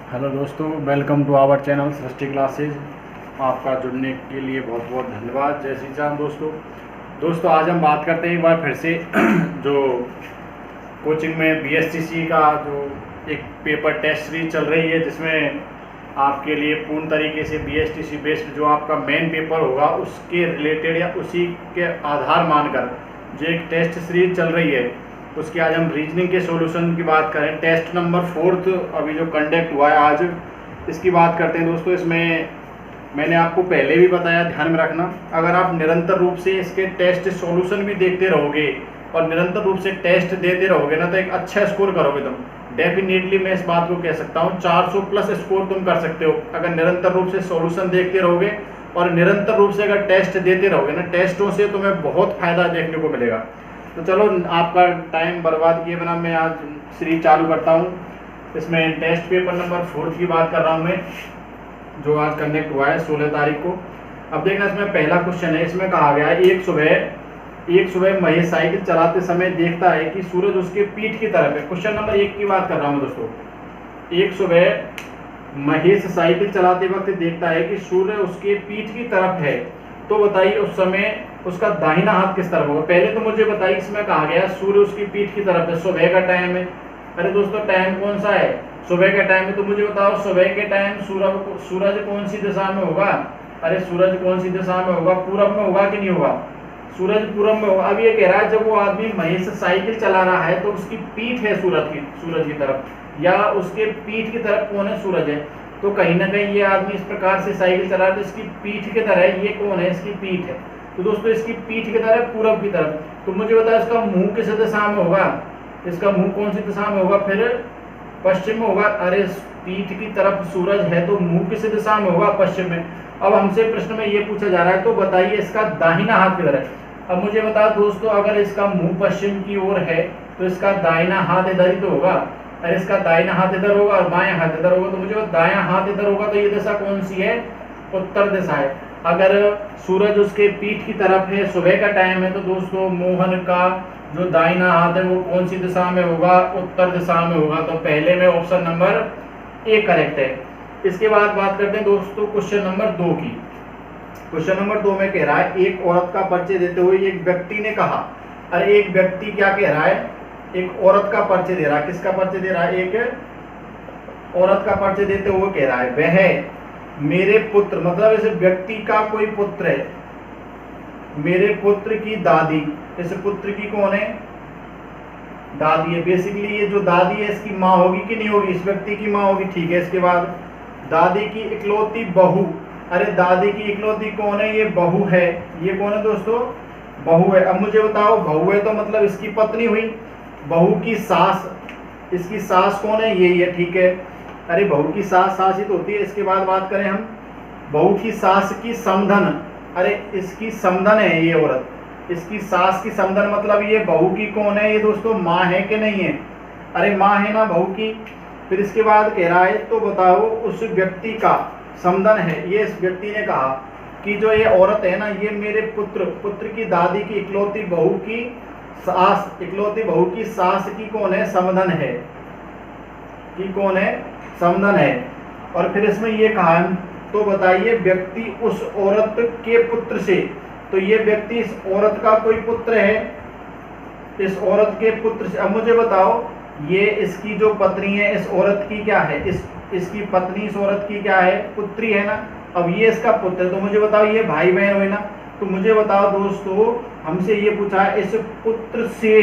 Hello दोस्तों, welcome to our channel Srishti classes. आपका जुड़ने के लिए बहुत बहुत धन्यवाद। जय श्री राम। दोस्तों आज हम बात करते हैं एक बार फिर से जो कोचिंग में बीएसटीसी का जो एक पेपर टेस्ट सीरीज चल रही है, जिसमें आपके लिए पूर्ण तरीके से बीएसटीसी बेस्ड जो आपका मेन पेपर होगा उसके रिलेटेड या उसी के आधार मानकर जो एक टेस्ट सीरीज चल रही है, उसकी आज हम रीजनिंग के सॉल्यूशन की बात करें। टेस्ट नंबर 4 अभी जो कंडक्ट हुआ है आज, इसकी बात करते हैं। दोस्तों इसमें मैंने आपको पहले भी बताया, ध्यान में रखना, अगर आप निरंतर रूप से इसके टेस्ट सॉल्यूशन भी देखते रहोगे और निरंतर रूप से टेस्ट देते रहोगे ना, तो एक अच्छा स्कोर करोगे तुम। डेफिनेटली मैं इस बात को कह सकता हूँ 400 प्लस स्कोर तुम कर सकते हो अगर निरंतर रूप से सॉल्यूशन देखते रहोगे और निरंतर रूप से अगर टेस्ट देते रहोगे ना। टेस्टों से तुम्हें बहुत फायदा देखने को मिलेगा। तो चलो आपका टाइम बर्बाद किए बिना मैं आज सीरीज चालू करता हूँ। इसमें टेस्ट पेपर नंबर 4 की बात कर रहा हूँ मैं, जो आज कंडक्ट हुआ है 16 तारीख को। अब देखना, इसमें पहला क्वेश्चन है। इसमें कहा गया है एक सुबह महेश साइकिल चलाते समय देखता है कि सूरज उसके पीठ की तरफ है। क्वेश्चन नंबर 1 की बात कर रहा हूँ दोस्तों। एक सुबह महेश साइकिल चलाते वक्त देखता है कि सूर्य उसके पीठ की तरफ है, तो बताइए उस समय उसका दाहिना हाथ किस तरफ होगा। पहले तो मुझे बताइए, इसमें कहा गया सूर्य उसकी पीठ की तरफ है, सुबह का टाइम है। अरे दोस्तों टाइम कौन सा है? सुबह का टाइम है। तो मुझे बताओ सुबह के टाइम सूरज कौन सी दिशा में होगा? अरे सूरज कौन सी दिशा में होगा? पूरब में होगा कि नहीं होगा? सूरज पूरब में होगा। अब ये कह रहा है जब वो आदमी महेश साइकिल चला रहा है तो उसकी पीठ है सूरज की तरफ, या उसके पीठ की तरफ कौन है? सूरज है। तो कहीं ना कहीं ये आदमी इस प्रकार से साइकिल चला रहा है तो इसकी पीठ की तरह, ये कौन है? इसकी पीठ है। तो दोस्तों इसकी पीठ की तरफ, पूरब की तरफ। तो मुझे बताओ इसका मुंह किस दिशा में होगा? इसका मुंह कौन सी दिशा में होगा? फिर पश्चिम में होगा। अरे पीठ की तरफ सूरज है तो मुंह किस दिशा में होगा? पश्चिम में। अब हमसे प्रश्न में ये पूछा जा रहा है, तो बताइए इसका दाहिना हाथ किधर है। अब मुझे बताओ दोस्तों, अगर इसका मुंह पश्चिम की ओर है तो इसका दाहिना हाथ इधर ही तो होगा। अरे इसका दाहिना हाथ इधर होगा और बायां हाथ इधर होगा। तो मुझे दायां हाथ इधर होगा, तो ये दिशा कौन सी है? उत्तर दिशा है। अगर सूरज उसके पीठ की तरफ है, सुबह का टाइम है, तो दोस्तों मोहन का जो दाहिना हाथ है वो कौन सी दिशा में होगा? उत्तर दिशा में होगा। तो पहले में ऑप्शन नंबर ए करेक्ट है। इसके बाद बात करते हैं दोस्तों क्वेश्चन नंबर 2 की। क्वेश्चन नंबर 2 में कह रहा है, एक औरत का परिचय देते हुए एक व्यक्ति ने कहा। अरे एक व्यक्ति क्या कह रहा है? एक औरत का परिचय दे रहा है। किसका परिचय दे रहा है? एक औरत का परिचय देते हुए कह रहा है, वह मेरे पुत्र, मतलब इस व्यक्ति का कोई पुत्र है, मेरे पुत्र की दादी। इस पुत्र की कौन है? दादी है। बेसिकली ये जो दादी है इसकी माँ होगी कि नहीं होगी? इस व्यक्ति की माँ होगी, ठीक है। इसके बाद दादी की इकलौती बहू। अरे दादी की इकलौती कौन है? ये बहू है। ये कौन है दोस्तों? बहू है। अब मुझे बताओ, बहू है तो मतलब इसकी पत्नी हुई। बहू की सास, इसकी सास कौन है? यही है, ठीक है। अरे बहू की सास ही तो होती है। इसके बाद बात करें हम बहू की सास की समधन। अरे इसकी समधन है ये औरत, इसकी सास की समधन, मतलब ये बहू की कौन है? ये दोस्तों माँ है कि नहीं है? अरे माँ है ना बहू की। फिर इसके बाद कह रहा है, तो बताओ उस व्यक्ति का समधन है। ये इस व्यक्ति ने कहा कि जो ये औरत है ना, ये मेरे पुत्र की दादी की इकलौती बहू की सास, इकलौती बहू की सास की कौन है? समधन है। की कौन है? समधन है। और फिर इसमें ये कहा, तो बताइए व्यक्ति उस औरत के पुत्र से, तो ये व्यक्ति इस औरत का कोई पुत्र है, इस औरत के पुत्र से। अब मुझे बताओ, ये इसकी जो पत्नी है इस औरत की क्या है? इसकी पत्नी इस औरत की क्या है? पुत्री है ना। अब ये इसका पुत्र है, तो मुझे बताओ ये भाई बहन हुए ना। तो मुझे बताओ दोस्तों, हमसे ये पूछा है इस पुत्र से,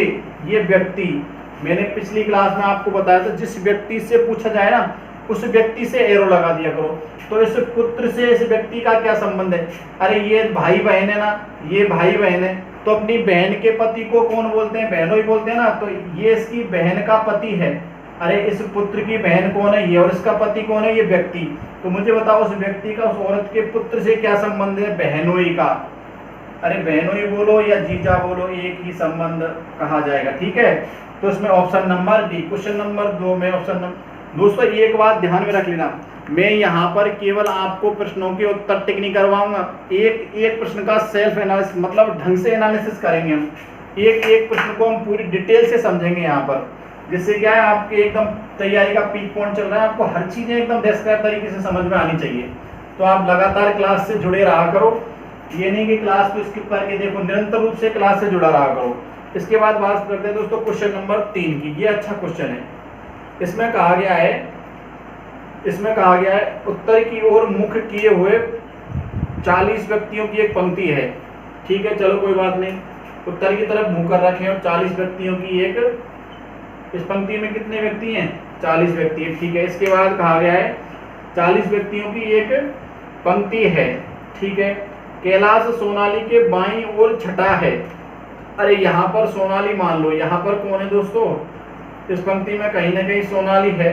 ये व्यक्ति, मैंने पिछली क्लास में आपको बताया था, जिस व्यक्ति से पूछा जाए ना उस व्यक्ति से एरो लगा दिया करो। तो इस पुत्र से इस व्यक्ति का क्या संबंध है? अरे ये भाई बहन है ना, ये भाई बहन है, तो अपनी बहन के पति को कौन बोलते हैं? बहनों ही बोलते हैं ना। तो ये इसकी बहन का पति है। अरे इस पुत्र की बहन कौन है? ये। और इसका पति कौन है? ये व्यक्ति। तो मुझे बताओ उस व्यक्ति का उस औरत के पुत्र से क्या संबंध है? बहनोई का। अरे बहनोई बोलो या जीजा बोलो, एक ही संबंध कहा जाएगा, ठीक है। तो इसमें option number D, question number 2 में ऑप्शन नंबर। दोस्तों एक बात ध्यान में रख लेना, मैं यहाँ पर केवल आपको प्रश्नों के उत्तर टिक नहीं करवाऊंगा, एक एक प्रश्न का सेल्फ एनालिसिस, मतलब ढंग से एनालिसिस करेंगे हम। एक एक प्रश्न को हम पूरी डिटेल से समझेंगे यहाँ पर। जिससे क्या है आपके एकदम तैयारी का पीक पॉइंट चल रहा है, आपको हर चीजें एकदम डेस्क्राइब तरीके से समझ में आनी चाहिए। तो आप लगातार क्लास से जुड़े रहा करो, ये नहीं कि क्लास को स्किप करके देखो, निरंतर रूप से क्लास से जुड़ा रहा करो। इसके बाद बात करते हैं दोस्तों क्वेश्चन नंबर 3 की। ये अच्छा क्वेश्चन है। इसमें कहा गया है उत्तर की ओर मुख किए हुए 40 व्यक्तियों की एक पंक्ति है। ठीक है, चलो कोई बात नहीं, उत्तर की तरफ मुंह कर रखे और 40 व्यक्तियों की एक, इस पंक्ति में कितने व्यक्ति हैं? 40 व्यक्ति है। ठीक है, इसके बाद कहा गया है 40 व्यक्तियों की एक पंक्ति है। ठीक है, कैलाश सोनाली के बाईं ओर छठा है। अरे यहाँ पर सोनाली मान लो, यहाँ पर कौन है दोस्तों? इस पंक्ति में कहीं ना कहीं सोनाली है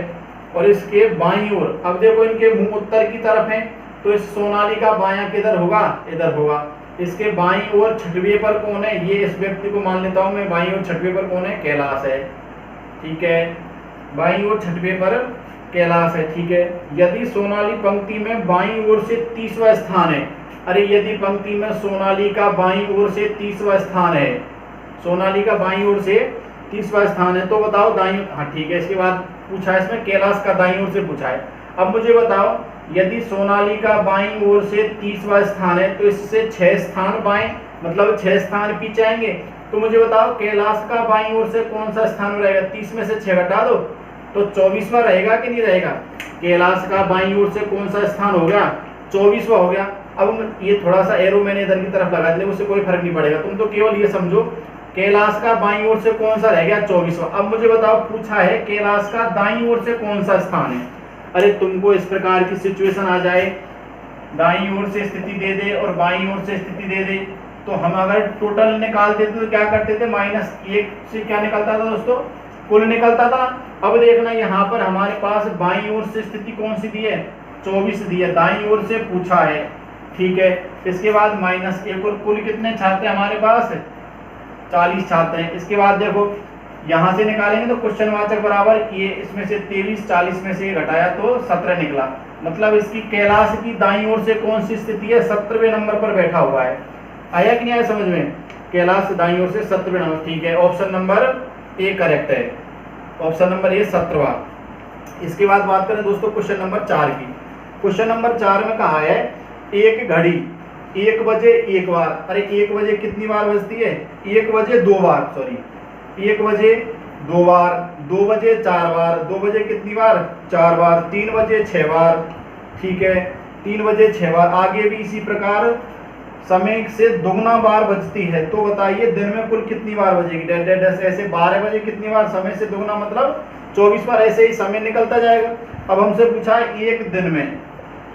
और इसके बाईं ओर, अब देखो इनके मुंह उत्तर की तरफ है, तो इस सोनाली का बायां किधर होगा? इधर होगा। इसके बाईं ओर छठवें पर कौन है? ये इस व्यक्ति को मान लेता हूं मैं, बाईं ओर छठवें पर कौन है? कैलाश है। ठीक है, बाईं ओर छठवें पर कैलाश है। ठीक है, यदि सोनाली पंक्ति में बाईं ओर से 30वां स्थान है, अरे यदि पंक्ति में सोनाली का बाईं ओर से 30वां स्थान है, सोनाली का बाईं ओर से 30वां स्थान है, तो बताओ दाईं, हाँ ठीक है। इसके बाद पूछा है इसमें कैलाश का दाईं ओर से पूछा है। अब मुझे बताओ यदि सोनाली का बाईं ओर से 30वां स्थान है तो इससे 6 स्थान बाएं, मतलब 6 स्थान पीछे आएंगे। तो मुझे बताओ कैलाश का बाईं ओर से कौन सा स्थान रहेगा? 30 में से 6 घटा दो तो 24वां रहेगा कि नहीं रहेगा? कैलाश का बाईं ओर से कौन सा स्थान हो गया? 24वां हो गया। अब ये थोड़ा सा एरो मैंने इधर की तरफ लगा दिया, उससे कोई फर्क नहीं पड़ेगा, तुम तो केवल ये समझो कैलाश का बाईं ओर से कौन सा रह गया? 24वां। अब मुझे बताओ पूछा है कैलाश का दाईं ओर से कौन सा स्थान है। अरे तुमको इस प्रकार की सिचुएशन आ जाए, दाईं ओर से स्थिति दे दे और बाईं ओर से स्थिति दे दे, तो हम अगर टोटल निकाल देते तो क्या करते थे? -1 से क्या निकलता था दोस्तों? कुल निकलता था। अब देखना यहाँ पर हमारे पास बाईं ओर से स्थिति कौन सी दी है? 24 दी है, दाईं ओर से पूछा है। ठीक है, इसके बाद -1 और कुल कितने छात्र हैं हमारे पास? 40 छात्र हैं। इसके बाद देखो यहाँ से निकालेंगे तो क्वेश्चन वाचक बराबर ये, इसमें से 23 40 में से घटाया तो 17 निकला। मतलब इसकी कैलाश की दाईं ओर से कौन सी स्थिति है? 17वें नंबर पर बैठा हुआ है। आया कि नहीं आया समझ में? कैलाश दाईं ओर से 17वें नंबर। ठीक है, ऑप्शन नंबर ए करेक्ट है, ऑप्शन नंबर ए 17वां। इसके बाद बात करें दोस्तों क्वेश्चन नंबर 4 की। क्वेश्चन नंबर 4 में कहा है एक घड़ी 1 बजे 1 बार, अरे 1 बजे कितनी बार बजती है? 1 बजे 2 बार, सॉरी 1 बजे 2 बार, 2 बजे 4 बार, 2 बजे कितनी बार? 4 बार, 3 बजे 6 बार। ठीक है, 3 बजे 6 बार, आगे भी इसी प्रकार समय से दुगना बार बजती है। तो बताइए दिन में कुल कितनी बार बजेगी? डैश डैश डैश, ऐसे 12 बजे कितनी बार? समय से दुगना मतलब 24 बार, ऐसे ही समय निकलता जाएगा। अब हमसे पूछा है एक दिन में,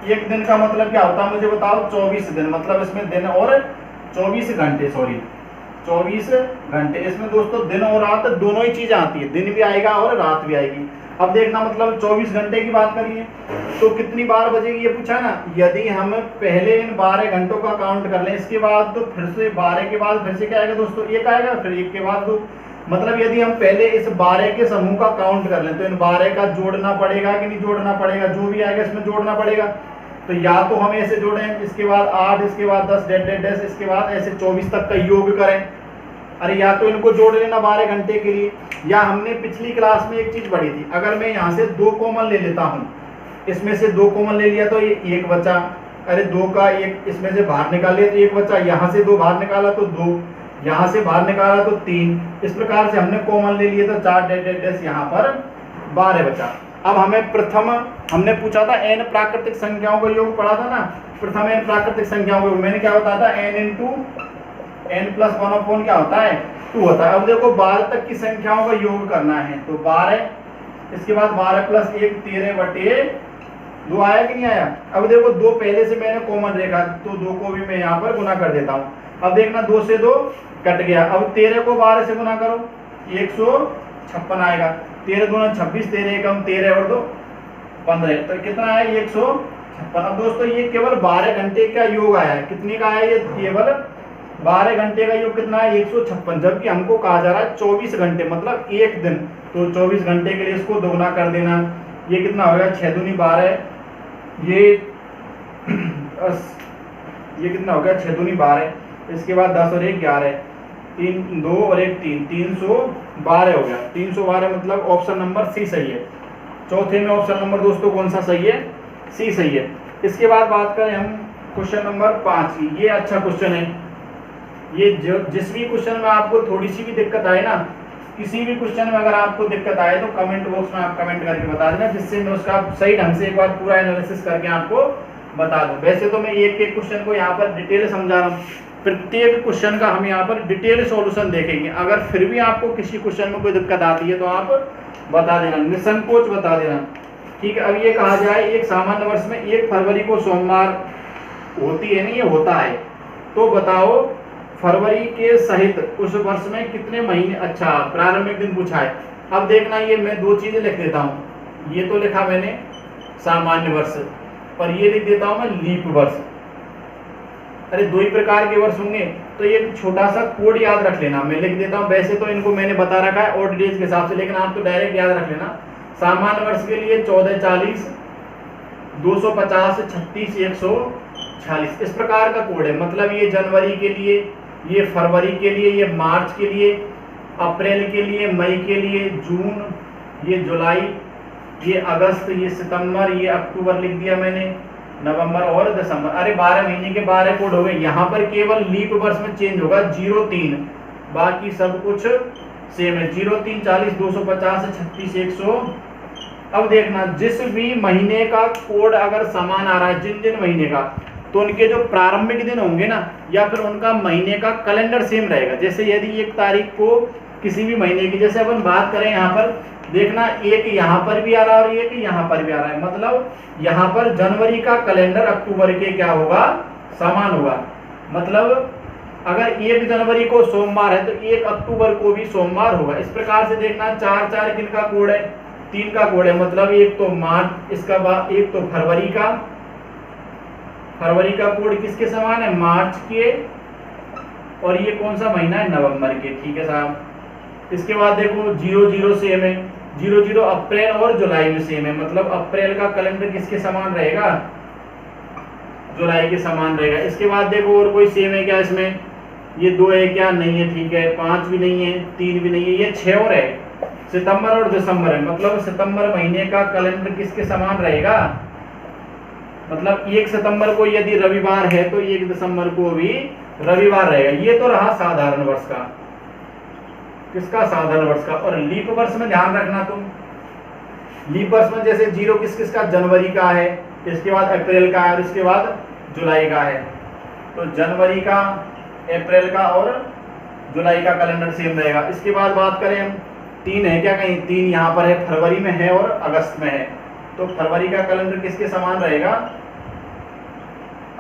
एक दिन का मतलब क्या होता है मुझे बताओ? 24 दिन, मतलब इसमें दिन और 24 घंटे, सॉरी 24 घंटे। इसमें दोस्तों दिन और रात दोनों ही चीजें आती है, दिन भी आएगा और रात भी आएगी। अब देखना मतलब 24 घंटे की बात करिए तो कितनी बार बजेगी ये पूछा ना। यदि हम पहले इन 12 घंटों का काउंट कर लें, इसके बाद तो फिर से 12 के बाद फिर से क्या आएगा दोस्तों? 1 आएगा, फिर 1 के बाद 2। मतलब यदि हम पहले इस 12 के समूह का काउंट कर लें तो इन 12 का जोड़ना पड़ेगा कि नहीं जोड़ना पड़ेगा? जो भी आएगा इसमें जोड़ना पड़ेगा। तो या तो हम ऐसे जोड़ें, इसके बाद 8, इसके बाद 10 डैश डैश डैश, इसके बाद ऐसे 24 तक का योग करें। अरे या तो इनको जोड़ लेना 12 घंटे के लिए, या हमने पिछली क्लास में एक चीज पढ़ी थी, अगर मैं यहाँ से 2 कॉमन ले लेता हूँ, इसमें से 2 कॉमन ले लिया तो ये 1 बचा। अरे 2 का 1 इसमें से बाहर निकाल लिया तो 1 बचा, यहाँ से 2 बाहर निकाला तो 2, यहाँ से बाहर निकाला तो 3। इस प्रकार से हमने कॉमन ले लिए तो 4 डैश डैश डैश, यहाँ पर 12 बचा। अब हमें प्रथम, हमने पूछा था n प्राकृतिक संख्याओं का योग पढ़ा था ना, प्रथम n प्राकृतिक संख्याओं का योग, मैंने क्या बताया था? n इंटू n प्लस 1/, क्या होता है? 2 होता है। अब देखो 12 तक की संख्याओं का योग करना है तो 12, इसके बाद 12 प्लस 1 13/2 आया कि नहीं आया? अब देखो 2 पहले से मैंने कॉमन रेखा तो 2 को भी मैं यहाँ पर गुना कर देता हूँ। अब देखना 2 से 2 कट गया। अब 13 को 12 से गुना करो, 156 आएगा। 13 दूना 26, 13 एकम 13 और 2 15, तो कितना आया? 156। अब दोस्तों ये केवल 12 घंटे का योग आया है। कितने का आया? ये केवल 12 घंटे का योग कितना है? 156। जबकि हमको कहा जा रहा है 24 घंटे मतलब एक दिन, तो 24 घंटे के लिए इसको दोगुना कर देना। ये कितना होगा? 6 दूनी 12, ये कितना हो गया? 6 दूनी 12, इसके बाद 10 और 1 11, 3 2 और 1 3, 312 हो गया। 312 मतलब ऑप्शन नंबर सी सही है। चौथे में ऑप्शन नंबर दोस्तों कौन सा सही है? सी सही है। इसके बाद बात करें हम क्वेश्चन नंबर 5 की। ये अच्छा क्वेश्चन है। ये जिस भी क्वेश्चन में आपको थोड़ी सी भी दिक्कत आए ना, किसी भी क्वेश्चन में अगर आपको दिक्कत आए तो कमेंट बॉक्स में आप कमेंट करके बता देना, जिससे मैं उसका सही ढंग से एक बार पूरा एनालिसिस करके आपको बता दूं। वैसे तो मैं एक एक क्वेश्चन को यहाँ पर डिटेल समझा रहा हूँ, प्रत्येक क्वेश्चन का हम यहाँ पर डिटेल सॉल्यूशन देखेंगे। अगर फिर भी आपको किसी क्वेश्चन में कोई दिक्कत आती है तो आप बता देना, निसंकोच बता देना, ठीक है। अब ये कहा जाए एक सामान्य वर्ष में 1 फरवरी को सोमवार होती है, नहीं ये होता है, तो बताओ फरवरी के सहित उस वर्ष में कितने महीने। अच्छा, प्रारंभिक दिन पूछा है। अब देखना, ये मैं 2 चीजें लिख देता हूँ। ये तो लिखा मैंने सामान्य वर्ष, पर ये लिख देता हूँ मैं लीप वर्ष। अरे 2 ही प्रकार के वर्ष होंगे, तो एक छोटा सा कोड याद रख लेना, मैं लिख देता हूँ। वैसे तो इनको मैंने बता रखा है और डेज के हिसाब से, लेकिन आप तो डायरेक्ट याद रख लेना। सामान्य वर्ष के लिए 1440, 250, 36, 146 इस प्रकार का कोड है। मतलब ये जनवरी के लिए, ये फरवरी के लिए, ये मार्च के लिए, अप्रैल के लिए, मई के लिए, जून, ये जुलाई, ये अगस्त, ये सितंबर, ये अक्टूबर लिख दिया मैंने, नवंबर और दिसंबर। अरे 12 महीने के 12 कोड हो गए। यहाँ पर केवल लीप वर्ष में चेंज होगा 03, बाकी सब कुछ सेम है। 03, 40, 250, 36, 100। अब देखना, जिस भी महीने का कोड अगर समान आ रहा है, जिन जिन महीने का, तो उनके जो प्रारंभिक दिन होंगे ना, या फिर उनका महीने का कैलेंडर सेम रहेगा। जैसे यदि 1 तारीख को किसी भी महीने की, जैसे अपन बात करें यहाँ पर, देखना एक यहाँ पर भी आ रहा है और एक यहाँ पर भी आ रहा है। मतलब यहाँ पर जनवरी का कैलेंडर अक्टूबर के क्या होगा? समान होगा। मतलब अगर 1 जनवरी को सोमवार है तो 1 अक्टूबर को भी सोमवार होगा। इस प्रकार से देखना, 4 किन का कोड है? 3 का कोड है। मतलब एक तो मार्च, इसका बाद एक तो फरवरी का कोड किसके समान है? मार्च के। और ये कौन सा महीना है? नवंबर के, ठीक है साहब। इसके बाद देखो 00 सेम है, 00 अप्रैल और जुलाई में सेम है। मतलब अप्रैल का कैलेंडर किसके समान रहेगा? जुलाई के समान रहेगा। इसके बाद देखो और कोई सेम है क्या इसमें? ये 2 है क्या? नहीं है, ठीक है। 5 भी नहीं है, 3 भी नहीं है, ये 6 और है, सितंबर और दिसंबर है। मतलब सितंबर महीने का कैलेंडर किसके समान रहेगा? मतलब 1 सितंबर को यदि रविवार है तो 1 दिसंबर को भी रविवार रहेगा। ये तो रहा साधारण वर्ष का। किसका? साधारण वर्ष का। और लीप वर्ष में ध्यान रखना तुम, लीप वर्ष में जैसे 0 किस किस का? जनवरी का है, इसके बाद अप्रैल का है और इसके बाद जुलाई का है। तो जनवरी का, अप्रैल का और जुलाई का कैलेंडर सेम रहेगा। इसके बाद बात करें हम, 3 है क्या? कहीं 3 यहाँ पर है, फरवरी में है और अगस्त में है। तो फरवरी का कैलेंडर किसके समान रहेगा?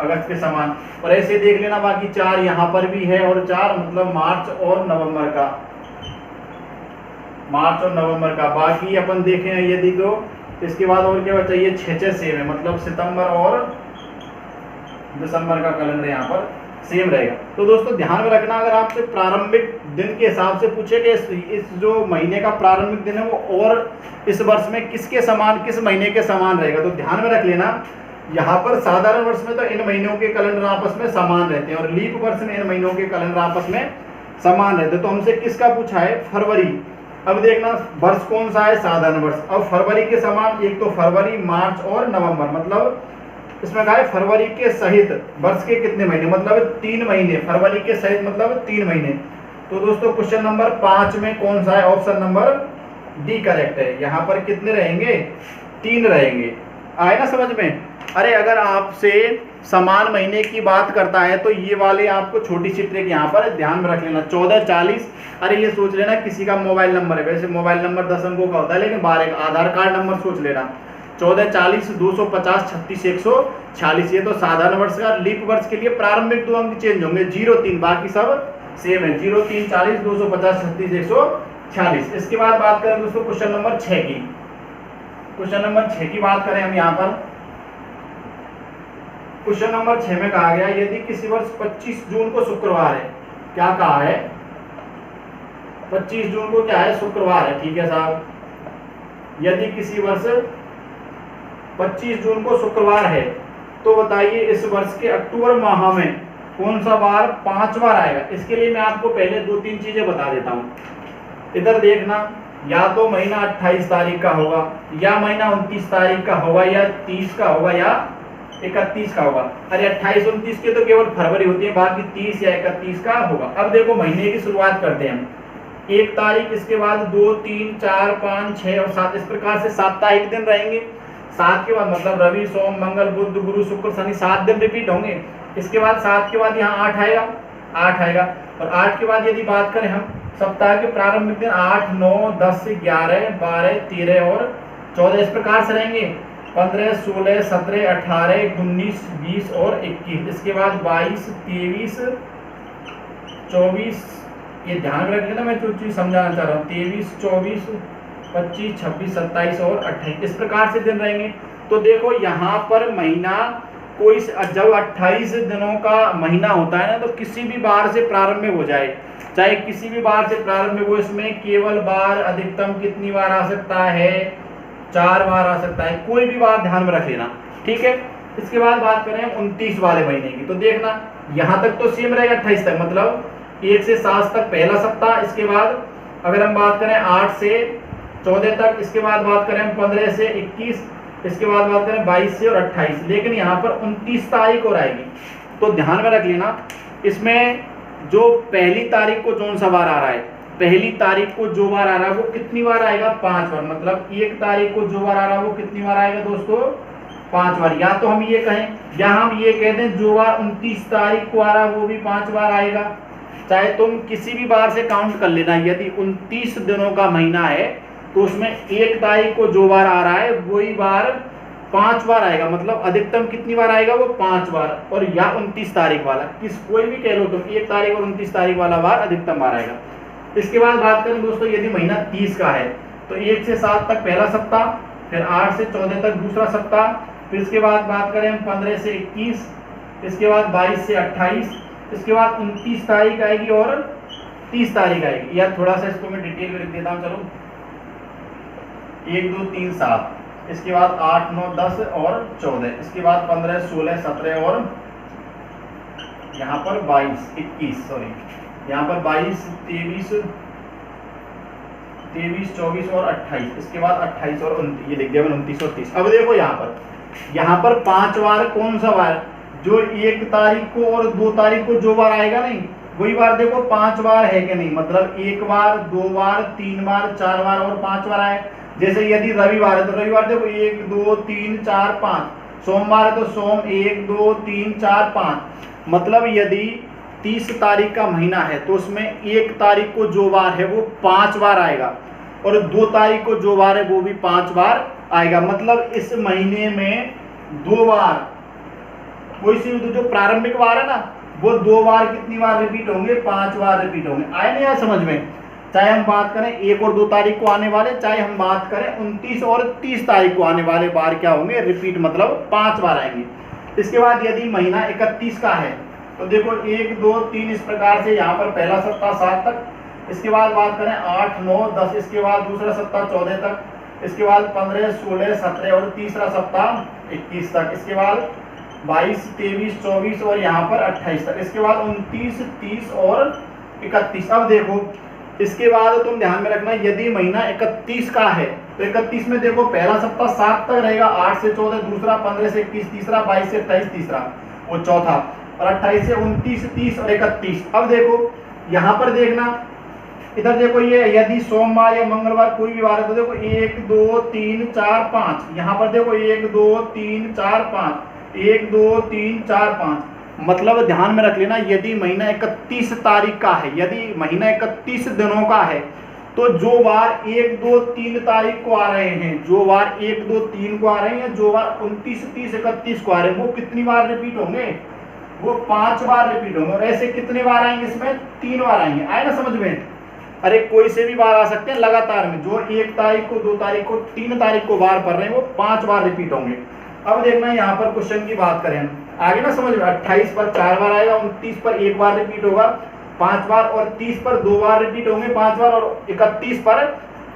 अगस्त के समान। और ऐसे देख लेना, बाकी 4 यहाँ पर भी है और 4 मतलब मार्च और नवंबर का, मार्च और नवंबर का। बाकी अपन देखें यदि तो इसके बाद और क्या बचा? ये 6 सेम है। मतलब सितंबर और दिसंबर का कैलेंडर यहाँ पर सेम रहेगा। तो दोस्तों ध्यान में रखना, अगर आपसे प्रारंभिक दिन के हिसाब से पूछे कि इस जो महीने का प्रारंभिक दिन है वो और इस वर्ष में किसके समान, किस महीने के समान रहेगा, तो ध्यान में रख लेना। यहाँ पर साधारण वर्ष में तो इन महीनों के कैलेंडर आपस में समान रहते हैं और लीप वर्ष में इन महीनों के कैलेंडर आपस में समान रहते हैं। तो हमसे किसका पूछा है? फरवरी। अब देखना वर्ष कौन सा है? साधारण वर्ष। अब फरवरी के समान एक तो फरवरी, मार्च और नवंबर। मतलब इसमें कहा है फरवरी के सहित वर्ष के कितने महीने? मतलब 3 महीने। फरवरी के सहित मतलब 3 महीने। तो दोस्तों क्वेश्चन नंबर 5 में कौन सा है? ऑप्शन नंबर डी करेक्ट है। यहाँ पर कितने रहेंगे? 3 रहेंगे। आए ना समझ में? अरे अगर आपसे समान महीने की बात करता है तो ये वाले आपको छोटी सी ट्रिक यहाँ पर ध्यान में रख लेना। 14, 40। अरे ये सोच लेना किसी का मोबाइल नंबर है, वैसे मोबाइल नंबर 10 अंकों का होता है लेकिन 12 का आधार कार्ड नंबर सोच लेना। 14, 40, 250, 36, 146। ये तो साधारण वर्ष का। लीप वर्ष के लिए प्रारंभिक 2 अंक चेंज होंगे, 0, 3, बाकी सब सेम है। 0, 3, 40, 250, 36, 146। इसके बाद बात करें दोस्तों क्वेश्चन नंबर 6 की। क्वेश्चन नंबर 6 की बात करें हम यहाँ पर। क्वेश्चन नंबर 6 में कहा गया यदि किसी वर्ष 25 जून को शुक्रवार है, क्या कहा है? 25 जून को क्या है? शुक्रवार है, ठीक है साहब। यदि किसी वर्ष 25 जून को शुक्रवार है तो बताइए इस वर्ष के अक्टूबर माह में कौन सा वार 5 बार आएगा। इसके लिए मैं आपको पहले 2-3 चीजें बता देता हूँ। इधर देखना, या तो महीना 28 तारीख का होगा, या महीना 29 तारीख का होगा, या 30 का होगा, या 31 का होगा। अरे 28-29 के तो केवल फरवरी होती है, बाकी 30 या 31 का होगा। अब देखो महीने की शुरुआत करते हैं हम। 1 तारीख, इसके बाद 2, 3, 4, 5, 6 और 7, इस प्रकार से साप्ताहिक दिन रहेंगे। 7 के बाद मतलब रवि, सोम, मंगल, बुध, गुरु, शुक्र, शनि, 7 दिन रिपीट होंगे। इसके बाद 7 के बाद यहाँ 8 आएगा, 8 आएगा। और 8 के बाद यदि बात करें हम सप्ताह के प्रारंभिक दिन 8, 9, 10, 11, 12, 13 और 14 इस प्रकार से रहेंगे। 15, 16, 17, 18, 19, 20 और 21। इसके बाद 22, 23, 24, ये ध्यान रखिए ना, मैं जो चीज समझाना चाह रहा हूँ। 23, 24, 25, 26, 27 और 28 इस प्रकार से दिन रहेंगे। तो देखो यहाँ पर महीना कोई जब 28 दिनों का महीना होता है ना, तो किसी भी बार से प्रारंभ हो जाए, चाहे किसी भी बार से प्रारंभ हो, इसमें केवल बार अधिकतम कितनी बार आ सकता है? 4 बार आ सकता है। कोई भी बार ध्यान में रख लेना, ठीक है। इसके बाद बात करें 29 वाले महीने की, तो देखना यहाँ तक तो सेम रहेगा 28 तक, मतलब 1 से 7 तक पहला सप्ताह। इसके बाद अगर हम बात करें 8 से 14 तक, इसके बाद बात करें 15 से 21, इसके बाद बात करें 22 से और 28। लेकिन यहाँ पर 29 तारीख और आएगी, तो ध्यान में रख लेना। इसमें जो पहली तारीख को कौन सा बार आ रहा है, पहली तारीख को जो बार आ रहा है वो कितनी बार आएगा? 5 बार। मतलब 1 तारीख को जो बार आ रहा है वो कितनी बार आएगा दोस्तों? 5 बार। या तो हम ये कहें, या हम ये कह दें जो बार 29 तारीख को आ रहा है वो भी 5 बार आएगा। चाहे तुम किसी भी बार से काउंट कर लेना। यदि 29 दिनों का महीना है तो उसमें 1 तारीख को जो बार आ रहा है वही बार 5 बार आएगा। मतलब अधिकतम कितनी बार आएगा? वो 5 बार। और या 29 तारीख वाला, कोई भी कह लो तुम, 1 तारीख और 29 तारीख वाला बार अधिकतम बार आएगा। इसके बाद बात करें दोस्तों, यदि महीना 30 का है तो 1 से 7 तक पहला सप्ताह, फिर 8 से 14 तक दूसरा सप्ताह, फिर इसके बाद बात करें 15 से 21, इसके बाद 22 से 28, इसके बाद 29 तारीख आएगी और 30 तारीख आएगी। या थोड़ा सा इसको मैं डिटेल में लिख देता हूँ, चलो। 1, 2, 3, 7, इसके बाद 8, 9, 10 और 14, इसके बाद 15, 16, 17 और यहाँ पर 22, 21, सॉरी, यहाँ पर 22, 23, 24 और 28, इसके बाद 28 और 29, ये लिख दिया मैंने 29 और 30। अब देखो यहाँ पर 5 बार कौन सा बार? जो 1 तारीख को और 2 तारीख को जो बार आएगा नहीं, वही बार देखो 5 बार है कि नहीं। मतलब 1 बार, 2 बार, 3 बार, 4 बार और 5 बार आए। जैसे यदि रविवार है तो रविवार देखो 1, 2, 3, 4, 5। सोमवार है तो सोम 1, 2, 3, 4, 5। मतलब यदि 30 तारीख का महीना है तो उसमें 1 तारीख को जो बार है वो 5 बार आएगा, और 2 तारीख को जो बार है वो भी 5 बार आएगा। मतलब इस महीने में 2 बार, कोई सी जो प्रारंभिक बार है ना, वो 2 बार कितनी बार रिपीट होंगे? 5 बार रिपीट होंगे। आए नहीं यार समझ में? चाहे हम बात करें 1 और 2 तारीख को आने वाले, चाहे हम बात करें 29 और 30 तारीख को आने वाले बार क्या होंगे? रिपीट, मतलब 5 बार आएंगे। इसके बाद यदि महीना 31 का है तो देखो 1, 2, 3 इस प्रकार से यहाँ पर पहला सप्ताह 7 तक, इसके बाद बात करें 8, 9, 10, इसके बाद दूसरा सप्ताह 14 तक, इसके बाद 15, 16, 17 और तीसरा सप्ताह 21 तक, इसके बाद 22, 23, 24 और यहाँ पर 28 तक, इसके बाद 29, 30 और 31। अब देखो इसके बाद तुम ध्यान में रखना, यदि महीना 31 का है तो 31 में देखो पहला सप्ताह 7 तक रहेगा, 8 से 14 दूसरा, 15 से 21 तीसरा, 22 से 28 तीसरा वो चौथा, और 28 से 29, 30 और 31। अब देखो यहाँ पर देखना, इधर देखो ये यदि सोमवार या मंगलवार कोई भी वार है तो देखो 1, 2, 3, 4, 5। यहाँ पर देखो 1, 2, 3, 4, 5, 1, 2, 3, 4, 5। मतलब ध्यान में रख लेना, यदि महीना 31 तारीख का है, यदि महीना 31 दिनों का है तो जो बार 1, 2, 3 तारीख को आ रहे हैं, जो बार 1, 2, 3 को आ रहे हैं, जो बार 29, 30, 31 को आ रहे हैं, वो कितनी बार रिपीट होंगे? वो 5 बार रिपीट होंगे। और ऐसे कितने बार आएंगे? इसमें 3 बार आएंगे। आए ना समझ में? अरे कोई से भी बार आ सकते हैं लगातार में, जो 1 तारीख को, 2 तारीख को, 3 तारीख को बार पढ़ रहे हैं वो 5 बार रिपीट होंगे। अब देखना यहाँ पर क्वेश्चन की बात करें आगे ना समझ में, 28 पर 4 बार आएगा, 29 पर 1 बार रिपीट होगा 5 बार, और 30 पर 2 बार रिपीट होंगे 5 बार, और 31 पर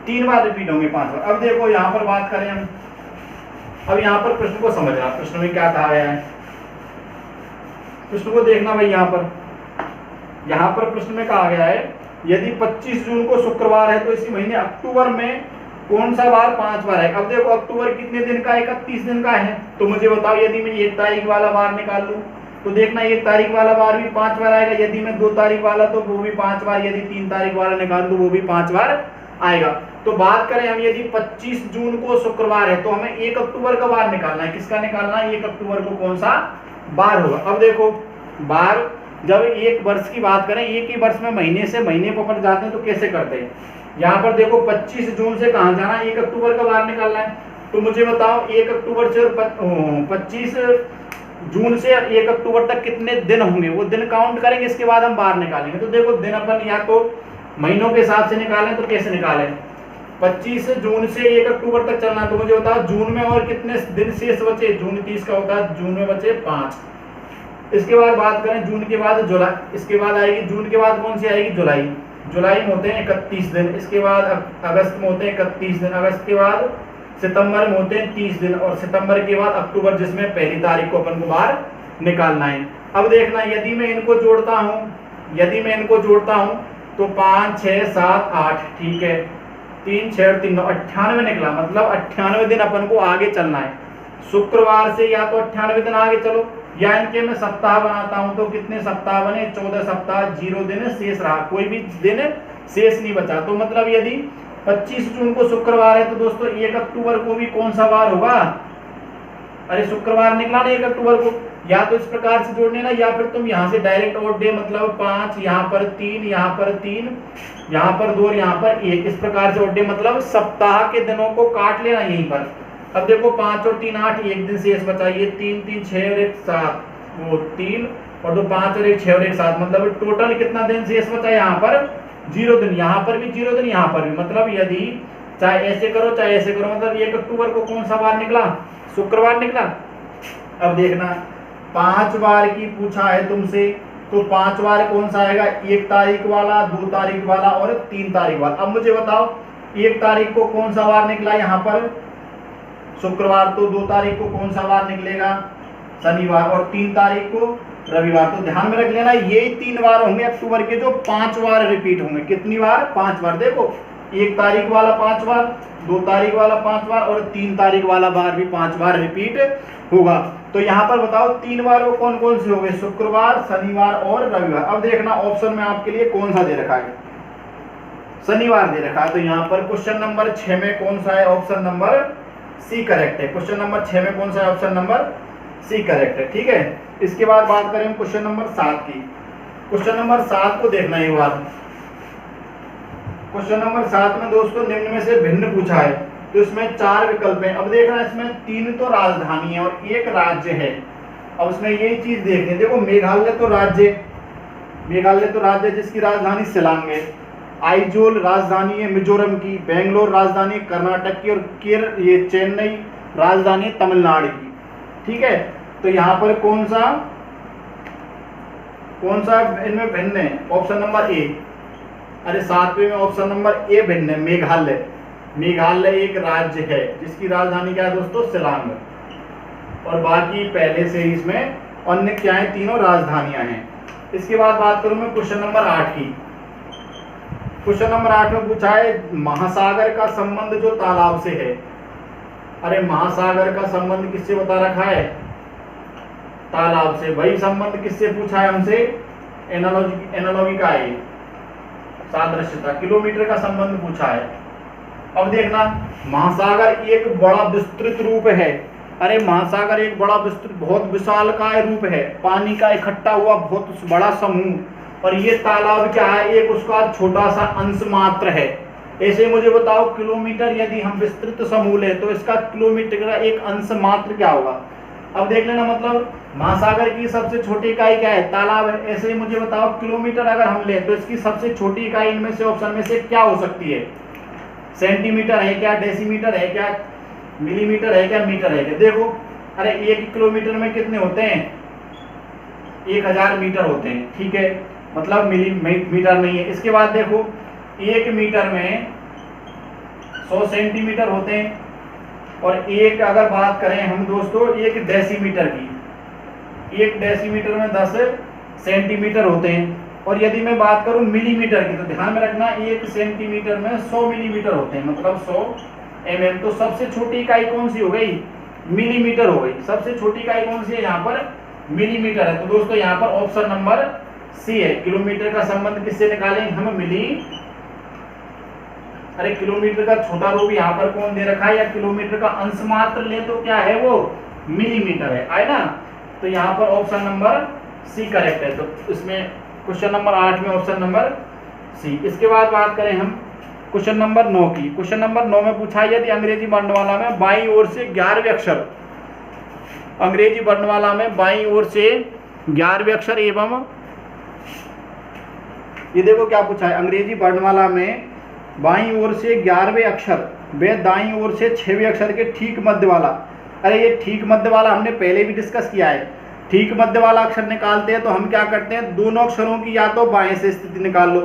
3 बार रिपीट होंगे 5 बार। अब देखो यहाँ पर बात करें हम, अब यहाँ पर प्रश्न को समझना, प्रश्न में क्या कहा गया है। प्रश्न को देखना भाई, यहाँ पर प्रश्न में कहा गया है यदि 25 जून को शुक्रवार है तो इसी महीने अक्टूबर में कौन सा वार 5 बार है। अब देखो अक्टूबर कितने दिन का है, 31 दिन का है। तो मुझे बताओ यदि मैं 1 तारीख वाला वार निकाल लूं तो देखना 1 तारीख वाला वार भी 5 बार आएगा, यदि मैं 2 तारीख वाला तो वो भी 5 बार, यदि 3 तारीख वाला निकाल दूं वो भी 5 बार आएगा। तो बात करें हम यदि 25 जून को शुक्रवार है तो हमें 1 अक्टूबर का वार निकालना है। किसका निकालना है? 1 अक्टूबर को कौन सा बार होगा। अब देखो बार जब एक वर्ष की बात करें, एक ही वर्ष में महीने से महीने पकड़ जाते हैं तो कैसे करते हैं। यहाँ पर देखो 25 जून से कहाँ जाना है, 1 अक्टूबर का बार निकालना है। तो मुझे बताओ 1 अक्टूबर से 25 जून से 1 अक्टूबर तक कितने दिन होंगे, वो दिन काउंट करेंगे, इसके बाद हम बार निकालेंगे। तो देखो दिन अपन या तो महीनों के हिसाब से निकालें तो कैसे निकालें, 25 जून से 1 अक्टूबर तक चलना। तो मुझे बताओ जून में और कितने दिन शेष बचे, जून 30 का होता है, जून में बचे 5। इसके बाद बात करें जून के बाद जुलाई, इसके बाद आएगी जून के बाद कौन सी आएगी, जुलाई। जुलाई में होते हैं 31 दिन। इसके बाद अगस्त में होते हैं 31 दिन। अगस्त के बाद सितंबर में होते हैं 30 दिन। और सितंबर के बाद अक्टूबर, जिसमें 1 तारीख को अपन को बाहर निकालना है। अब देखना यदि मैं इनको जोड़ता हूँ तो 5 6 7 8, ठीक है, 3 6 और 3 9, 98 निकला। मतलब 98 दिन अपन को आगे चलना है। शुक्रवार से या तो 98 दिन आगे चलो, या इनके मैं सप्ताह बनाता हूं तो कितने सप्ताह बने, 14 सप्ताह, 0 दिन शेष रहा, कोई भी दिन शेष नहीं बचा। तो मतलब यदि 25 जून को शुक्रवार है तो दोस्तों 1 अक्टूबर को भी कौन सा वार होगा, अरे शुक्रवार निकला ना 1 अक्टूबर को। या तो इस प्रकार से जोड़ने ना, या फिर तुम यहाँ से डायरेक्ट ओड डे, मतलब 5, यहाँ पर 3, यहाँ पर 3, यहाँ पर 2 और यहाँ पर 1, इस प्रकार से ओड डे, मतलब सप्ताह के दिनों को काट लेना यहीं पर। अब देखो 5 और 3 8, 1 दिन शेष बचा, ये 3 3 6 और 1 7, वो 3 और 2 5 और 1 6 और 1 7, मतलब टोटल कितना दिन शेष बचा यहाँ पर, 0 दिन। यहाँ पर भी 0 दिन, यहाँ पर भी। मतलब यदि चाहे ऐसे करो चाहे ऐसे करो, मतलब 1 अक्टूबर को कौन सा वार निकला, शुक्रवार निकला। अब देखना 5 बार की पूछा है तुमसे, तो 5 बार कौन सा आएगा, 1 तारीख वाला, 2 तारीख वाला और 3 तारीख वाला। अब मुझे बताओ 1 तारीख को कौन सा वार निकला यहाँ पर, शुक्रवार। तो 2 तारीख को कौन सा वार निकलेगा, शनिवार। और 3 तारीख को रविवार। तो ध्यान में रख लेना ये 3 बार होंगे अक्टूबर के जो 5 बार रिपीट होंगे। कितनी बार, 5 बार। देखो 1 तारीख वाला 5 बार, 2 तारीख वाला 5 बार और 3 तारीख वाला बार भी 5 बार रिपीट होगा। तो यहाँ पर बताओ 3 बार वो कौन कौन से हो गए, शुक्रवार, शनिवार और रविवार। अब देखना ऑप्शन में आपके लिए कौन सा दे रखा है, शनिवार दे रखा है। तो यहाँ पर क्वेश्चन नंबर 6 में कौन सा है, ऑप्शन नंबर सी करेक्ट है। क्वेश्चन नंबर 6 में कौन सा है, ऑप्शन नंबर सी करेक्ट है, ठीक है। इसके बाद बात करें क्वेश्चन नंबर 7 की। क्वेश्चन नंबर 7 को देखना एक बार। क्वेश्चन नंबर 7 में दोस्तों निम्न में से भिन्न पूछा है। तो इसमें 4 विकल्प हैं। अब देखना इसमें 3 तो राजधानी है और 1 राज्य है। अब इसमें यही चीज देखनी है। देखो मेघालय तो राज्य जिसकी राजधानी शिलांग है। आइजोल राजधानी है मिजोरम की। बेंगलोर राजधानी कर्नाटक की। और ये चेन्नई राजधानी है तमिलनाडु की, ठीक है। तो यहाँ पर कौन सा इनमें भिन्न है, ऑप्शन नंबर ए। अरे 7वें में ऑप्शन नंबर ए भिन्न है, मेघालय। मेघालय एक राज्य है जिसकी राजधानी क्या है दोस्तों, शिलांग। और बाकी पहले से ही इसमें अन्य क्या है, तीनों राजधानियां हैं। इसके बाद बात करूं मैं क्वेश्चन नंबर 8 की। क्वेश्चन नंबर 8 में पूछा है महासागर का संबंध जो तालाब से है। अरे महासागर का संबंध किससे बता रखा है, तालाब से। वही संबंध किससे पूछा है हमसे, एनालॉजी का है, सादृश्यता, किलोमीटर का संबंध पूछा है। अब देखना महासागर एक बड़ा विस्तृत रूप है। अरे महासागर एक बड़ा विस्तृत, बहुत विशालकाय रूप है, पानी का इकट्ठा हुआ बहुत बड़ा समूह। और ये तालाब क्या है, एक उसका छोटा सा अंश मात्र है। ऐसे मुझे बताओ किलोमीटर, यदि हम विस्तृत समूह ले तो इसका किलोमीटर का एक अंश मात्र क्या होगा। अब देख लेना, मतलब महासागर की सबसे छोटी इकाई क्या है, तालाब है। ऐसे ही मुझे बताओ किलोमीटर अगर हम ले तो इसकी सबसे छोटी इकाई इनमें से ऑप्शन में से क्या हो सकती है, सेंटीमीटर है क्या, डेसीमीटर है क्या, मिलीमीटर है क्या, मीटर है क्या। देखो अरे 1 किलोमीटर में कितने होते हैं, 1000 मीटर होते हैं, ठीक है, मतलब मिलीमीटर नहीं है। इसके बाद देखो 1 मीटर में 100 सेंटीमीटर होते हैं। और एक अगर बात करें हम दोस्तों 1 डेसीमीटर की, 1 डेसीमीटर में 10 सेंटीमीटर होते हैं। और यदि मैं बात करूं मिलीमीटर की, तो ध्यान में रखना 1 सेंटीमीटर में 100 मिलीमीटर होते हैं, मतलब 100 mm। तो सबसे छोटी इकाई कौन सी हो गई? मिलीमीटर हो गई। सबसे छोटी इकाई कौन सी है? यहाँ पर मिलीमीटर है। तो दोस्तों यहाँ पर ऑप्शन नंबर सी है। किलोमीटर का संबंध किससे निकालेंगे हम? मिली। अरे किलोमीटर का छोटा रूप यहाँ पर कौन दे रखा है, या किलोमीटर का अंश मात्र ले तो क्या है वो? मिलीमीटर है, आए ना। तो यहाँ पर ऑप्शन नंबर सी करेक्ट है। तो इसमें क्वेश्चन नंबर 8 में ऑप्शन नंबर सी। इसके बाद बात करें हम क्वेश्चन नंबर 9 की। क्वेश्चन नंबर 9 में पूछा है, यदि अंग्रेजी वर्णमाला में बाईं ओर से 11वें अक्षर, अंग्रेजी वर्णमाला में बाईं ओर से 11वें अक्षर एवं, ये देखो क्या पूछा है, अंग्रेजी वर्णमाला में बाईं ओर से 11वें अक्षर व दाईं ओर से 6वें अक्षर के ठीक मध्य वाला। अरे ये ठीक मध्य वाला हमने पहले भी डिस्कस किया है। ठीक मध्य वाला अक्षर निकालते हैं तो हम क्या करते हैं, दोनों अक्षरों की या तो बाएं से स्थिति निकाल लो,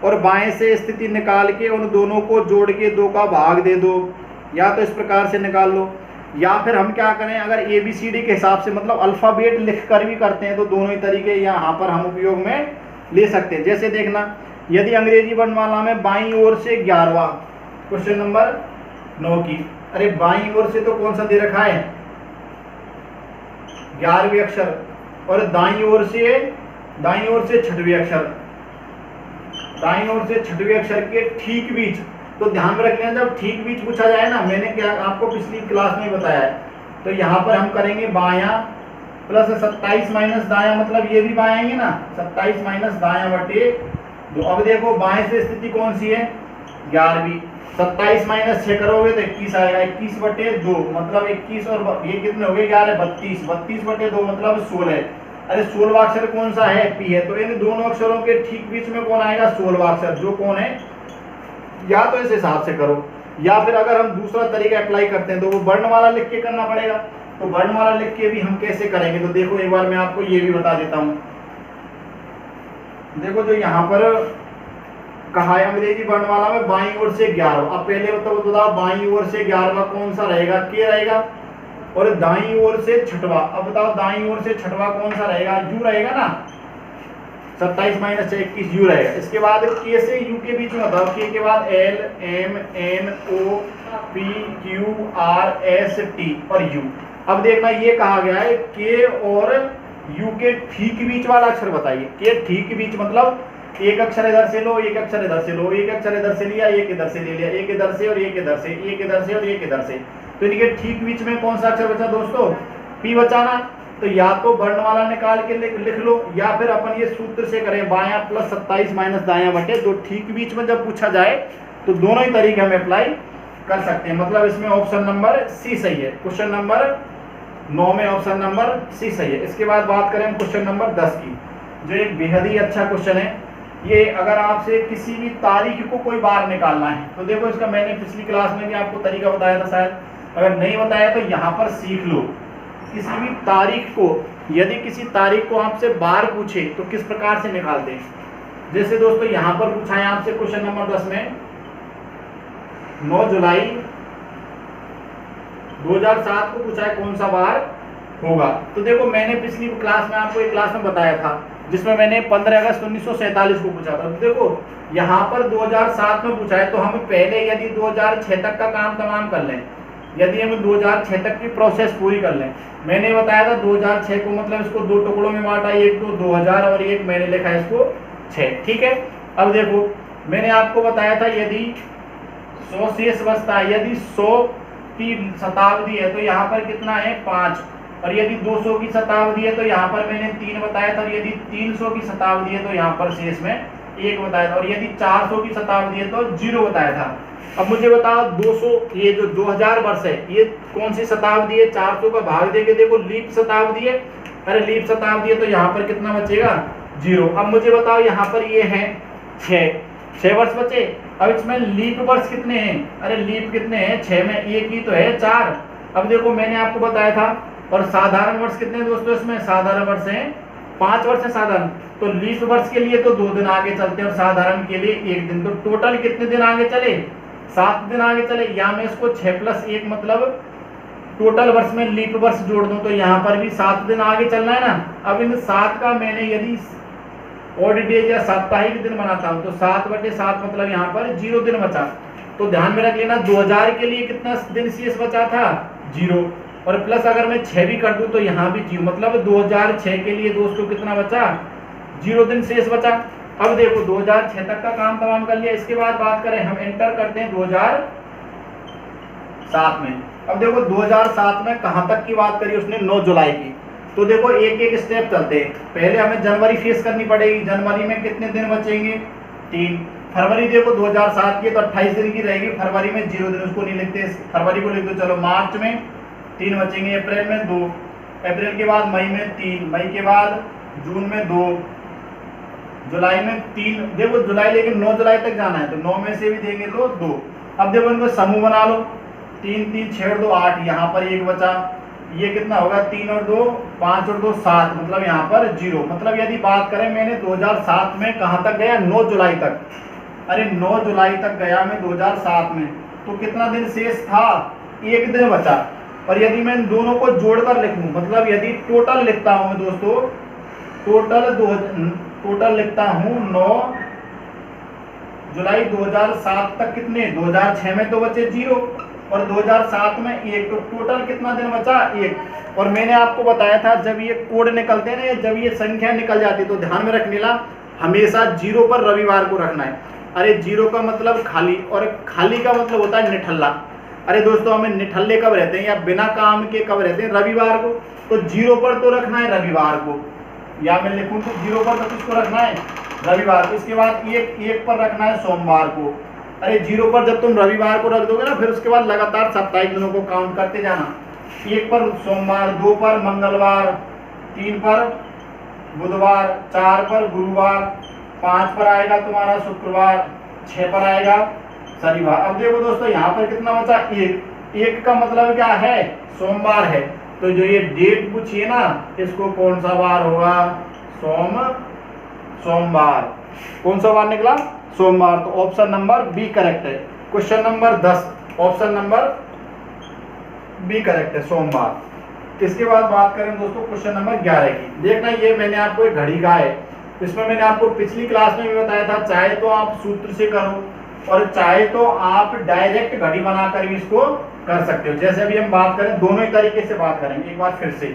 और बाएं से स्थिति निकाल के उन दोनों को जोड़ के 2 का भाग दे दो, या तो इस प्रकार से निकाल लो, या फिर हम क्या करें, अगर ABCD के हिसाब से मतलब अल्फ़ाबेट लिख कर भी करते हैं तो दोनों ही तरीके यहाँ पर हम उपयोग में ले सकते हैं। जैसे देखना, यदि अंग्रेजी वर्णमाला में बाईं ओर से 11वां, क्वेश्चन नंबर 9 की, अरे बाईं ओर से तो कौन सा दे रखा है? 11वें अक्षर, और दाईं ओर से 6वें अक्षर, दाईं ओर से 6वें अक्षर के ठीक बीच। तो ध्यान में रखना, जब ठीक बीच पूछा जाए ना, मैंने क्या आपको पिछली क्लास में बताया है, तो यहाँ पर हम करेंगे बायां प्लस 27 माइनस दायां, मतलब ये भी बायां आएंगे ना, 27 माइनस दायां बटे 2। अब देखो बाएं से स्थिति कौन सी है? 11वीं। 27 माइनस 6 करोगे तो 21 आएगा, 21 बटे 2 मतलब 21, और ये कितने हो गए? 11, 32, 32 बटे 2 मतलब 16। अरे 16वां अक्षर कौन सा है? पी है। तो इन दोनों अक्षरों के ठीक बीच में कौन आएगा? 16वां अक्षर, जो कौन है? या तो इस हिसाब से करो, या फिर अगर हम दूसरा तरीका अप्लाई करते हैं तो वो वर्णमाला लिख के करना पड़ेगा। तो वर्णमाला लिख के भी हम कैसे करेंगे, तो देखो एक बार मैं आपको ये भी बता देता हूँ। देखो जो यहाँ पर कहा है, अंग्रेजी वर्णमाला में बाईं ओर से 11, अब पहले बताओ बाईं ओर से 11वां कौन सा रहेगा? के रहेगा। और दाईं ओर से 6वां, अब बताओ दाईं ओर से 6वां कौन सा रहेगा? यू रहेगा ना। 27 माइनस 21 यू रहेगा। इसके बाद के से यू के बीच में बताओ, के के बाद L M N O P Q R S T और U। अब देखना ये कहा गया है के और यू के ठीक बीच वाला अक्षर बताइए। के ठीक बीच मतलब एक अक्षर इधर से लो, एक अक्षर इधर से लो, एक अक्षर इधर से लिया, एक इधर से ले लिया, एक इधर से और एक इधर से, एक इधर से और एक इधर से। तो इनके ठीक बीच में कौन सा अक्षर बचा दोस्तों? पी बचाना। तो या तो वर्णमाला निकाल के लिख लो, या फिर अपन ये सूत्र से करें, बायां प्लस 27 माइनस दायां बटे 2। ठीक बीच में जब पूछा जाए तो दोनों ही तरीके हम अप्लाई कर सकते हैं। मतलब इसमें ऑप्शन नंबर सी सही है। क्वेश्चन नंबर 9 में ऑप्शन नंबर सी सही है। इसके बाद बात करें क्वेश्चन नंबर 10 की, जो एक बेहद ही अच्छा क्वेश्चन है। ये अगर आपसे किसी भी तारीख को कोई बार निकालना है तो देखो, इसका मैंने पिछली क्लास में भी आपको तरीका बताया था शायद, अगर नहीं बताया तो यहाँ पर सीख लो। किसी भी तारीख को, यदि किसी तारीख को आपसे बार पूछे तो किस प्रकार से निकालते हैं। जैसे दोस्तों यहाँ पर पूछा है आपसे क्वेश्चन नंबर 10 में 9 जुलाई 2007 को पूछा है कौन सा बार होगा। तो देखो मैंने पिछली क्लास में आपको एक क्लास में बताया था जिसमें मैंने 15 अगस्त 1947 को पूछा था। तो देखो यहाँ पर 2007 में पूछा है, तो हम पहले यदि 2006 तक का काम तमाम कर लें, यदि हम 2006 तक की प्रोसेस पूरी कर लें। मैंने बताया था 2006 को मतलब इसको 2 टुकड़ों में बांटा, एक तो 2000 और एक मैंने लिखा है इसको 6, ठीक है। अब देखो मैंने आपको बताया था यदि 100 शेष बचता है, यदि 100 की शताब्दी है तो यहाँ पर कितना है 5, और यदि 200 की शताब्दी है तो यहाँ पर मैंने 3 बताया था, और यदि 300 की शताब्दी है तो यहाँ पर शेष में 1 बताया था, और यदि 400 की शताब्दी है तो 0 बताया था। अब मुझे बताओ 200, ये जो 2000 वर्ष है ये कौन सी शताब्दी है? 400 का भाग देके देखो लीप शताब्दी है। अरे लीप शताब्दी है तो यहाँ पर कितना बचेगा? 0। अब मुझे बताओ यहाँ पर ये है 6 वर्ष बचे। अब इसमें लीप वर्ष कितने हैं? अरे लीप कितने हैं? 6 में एक ही तो है 4। अब देखो मैंने आपको बताया था, और साधारण वर्ष कितने हैं दोस्तों? इसमें साधारण वर्ष हैं 5 वर्ष है साधारण। तो लीप वर्ष के लिए तो 2 दिन आगे चलते हैं और साधारण के लिए 1 दिन। तो टोटल कितने दिन आगे चले? 7 दिन आगे चले। या मैं इसको 6 + 1 मतलब टोटल वर्ष में लीप वर्ष जोड़ दूं तो यहाँ पर भी 7 दिन आगे चलना है ना। अब इन 7 का मैंने यदि ऑड डेज या साप्ताहिक दिन बनाता हूँ तो 7/7 मतलब यहाँ पर 0 दिन बचा। तो ध्यान में रख लेना 2000 के लिए कितना दिन शेष बचा था 0, और प्लस अगर मैं 6 भी कर दूं तो यहाँ भी 0, मतलब 2006 के लिए दोस्तों कितना बचा 0 दिन शेष बचा। अब देखो 2006 तक का काम तमाम कर लिया। इसके बाद बात करें हम एंटर करते हैं 2007 में। अब देखो 2007 में कहां तक की बात करी उसने 9 जुलाई की। तो देखो एक एक स्टेप चलते हैं। पहले हमें जनवरी फेस करनी पड़ेगी। जनवरी में कितने दिन बचेंगे 3। फरवरी देखो 2007 की तो 28 दिन की रहेगी। फरवरी में 0 दिन, उसको नहीं लिखते, फरवरी को लिख दो। चलो मार्च में 3 बचेंगे, अप्रैल में 2, अप्रैल के बाद मई में 3, मई के बाद जून में 2, जुलाई में 3। देखो जुलाई लेकिन 9 जुलाई तक जाना है तो 9 में से भी देंगे तो 2। अब देखो इनको समूह बना लो, 3 3 6 और 2 8, यहाँ पर 1 बचा। ये कितना होगा 3 और 2 5 और 2 7, मतलब यहाँ पर 0। मतलब यदि बात करें मैंने 2007 में कहाँ तक गया 9 जुलाई तक। अरे 9 जुलाई तक गया मैं 2007 में, तो कितना दिन शेष था 1 दिन बचा। और यदि मैं इन दोनों को जोड़कर लिखूं, मतलब यदि टोटल लिखता हूं मैं दोस्तों, टोटल लिखता हूं 9 जुलाई 2007 तक कितने, 2006 में तो बचे 0 और 2007 में 1, तो टोटल कितना दिन बचा 1। और मैंने आपको बताया था जब ये कोड निकलते हैं ना, जब ये संख्या निकल जाती है तो ध्यान में रखने ला हमेशा 0 पर रविवार को रखना है। अरे 0 का मतलब खाली, और खाली का मतलब होता है निठल्ला। अरे दोस्तों हमें निठल्ले कब रहते हैं या बिना काम के कब रहते हैं, रविवार को। तो 0 पर तो रखना है रविवार को, या मैं लिखूं तो 0 पर तो किसको रखना है रविवार को। इसके बाद 1 पर रखना है सोमवार को। अरे 0 पर जब तुम रविवार को रख दोगे ना, फिर उसके बाद लगातार साप्ताहिक दिनों को काउंट करते जाना। 1 पर सोमवार, 2 पर मंगलवार, 3 पर बुधवार, 4 पर गुरुवार, 5 पर आएगा तुम्हारा शुक्रवार, 6 पर आएगा शनिवार। अब देखो दोस्तों यहाँ पर कितना बचा 1 का मतलब क्या है सोमवार है। तो जो ये डेट पूछिए ना, इसको कौन सा वार होगा सोमवार। कौन सा वार निकला सोमवार, तो ऑप्शन नंबर बी करेक्ट है। Question number 10 option number B correct है सोमवार। इसके बाद बात करें दोस्तों क्वेश्चन नंबर 11 की। देखना ये मैंने आपको एक घड़ी का है, इसमें मैंने आपको पिछली क्लास में भी बताया था चाहे तो आप सूत्र से करो और चाहे तो आप डायरेक्ट घड़ी बनाकर भी इसको कर सकते हो। जैसे अभी हम बात करें, दोनों ही तरीके से बात करेंगे। एक बार फिर से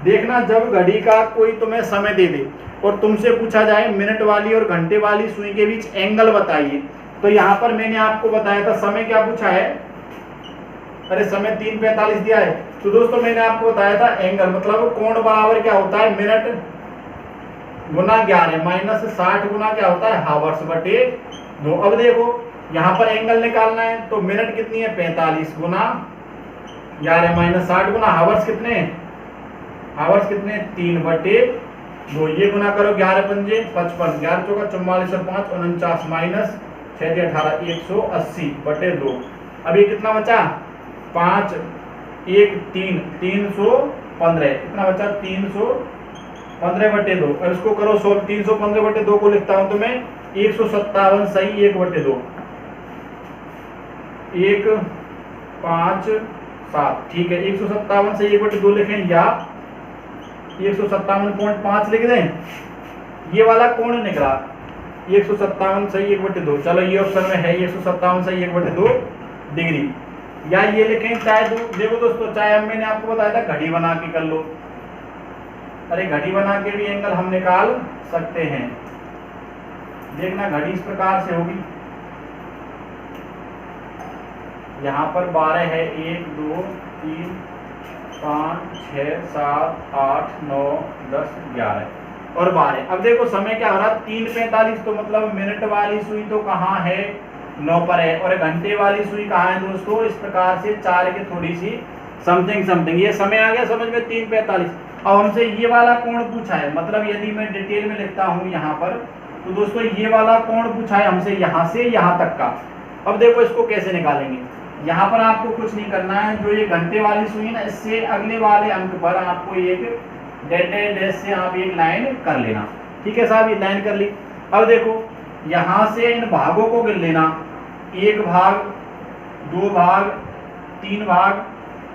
देखना, जब घड़ी का कोई तुम्हें समय दे दे और तुमसे पूछा जाए मिनट वाली और घंटे वाली सुई के बीच एंगल बताइए, तो यहाँ पर मैंने आपको बताया था समय क्या पूछा है, अरे समय 3:45 दिया है। तो दोस्तों मैंने आपको बताया था एंगल मतलब कोण बराबर क्या होता है मिनट गुना 11 माइनस 60 गुना क्या होता है हावर्स बटे 2। अब देखो यहाँ पर एंगल निकालना है तो मिनट कितनी है 45 गुना 11 माइनस 60 गुना हावर्स कितने 3/2। ये गुना करो 11 पंजे 55, 11 चौका 44 और 5 49 माइनस 6 18 180/2। अब ये कितना बचा 5 1 3 315, कितना बचा 315/2। और इसको करो 315/2 को लिखता हूं तो मैं 157 सही 1/2 1 5 7, ठीक है 157 से 1/2 लिखें या 157.5 लिख दें। ये वाला कोण निकला 157 सही 1/2। चलो ये ऑप्शन में है 157 सही 1/2 डिग्री, या ये लिखें चाहे देखो दोस्तों, चाहे अब मैंने आपको बताया था घड़ी बना के कर लो, अरे घड़ी बना के भी एंगल हम निकाल सकते हैं। देखना घड़ी इस प्रकार से होगी, यहाँ पर 12 है 1 2 3 5 6 7 8 9 10 11 और 12। अब देखो समय क्या हो रहा 3:45, तो मतलब मिनट वाली सुई तो कहाँ है 9 पर है, और घंटे वाली सुई कहाँ है दोस्तों, इस प्रकार से 4 की थोड़ी सी समथिंग। ये समय आ गया समझ में 3:45। अब हमसे ये वाला कोण पूछा है, मतलब यदि मैं डिटेल में लिखता हूँ यहाँ पर, तो दोस्तों ये वाला कोण पूछा है हमसे यहाँ से यहाँ तक का। अब देखो इसको कैसे निकालेंगे, यहाँ पर आपको कुछ नहीं करना है, जो ये घंटे वाली सुई है ना, इससे अगले वाले अंक पर आपको एक डैश से आप एक लाइन कर लेना। ठीक है साहब, ये लाइन कर ली। अब देखो यहाँ से इन भागों को गिन लेना, 1 भाग 2 भाग 3 भाग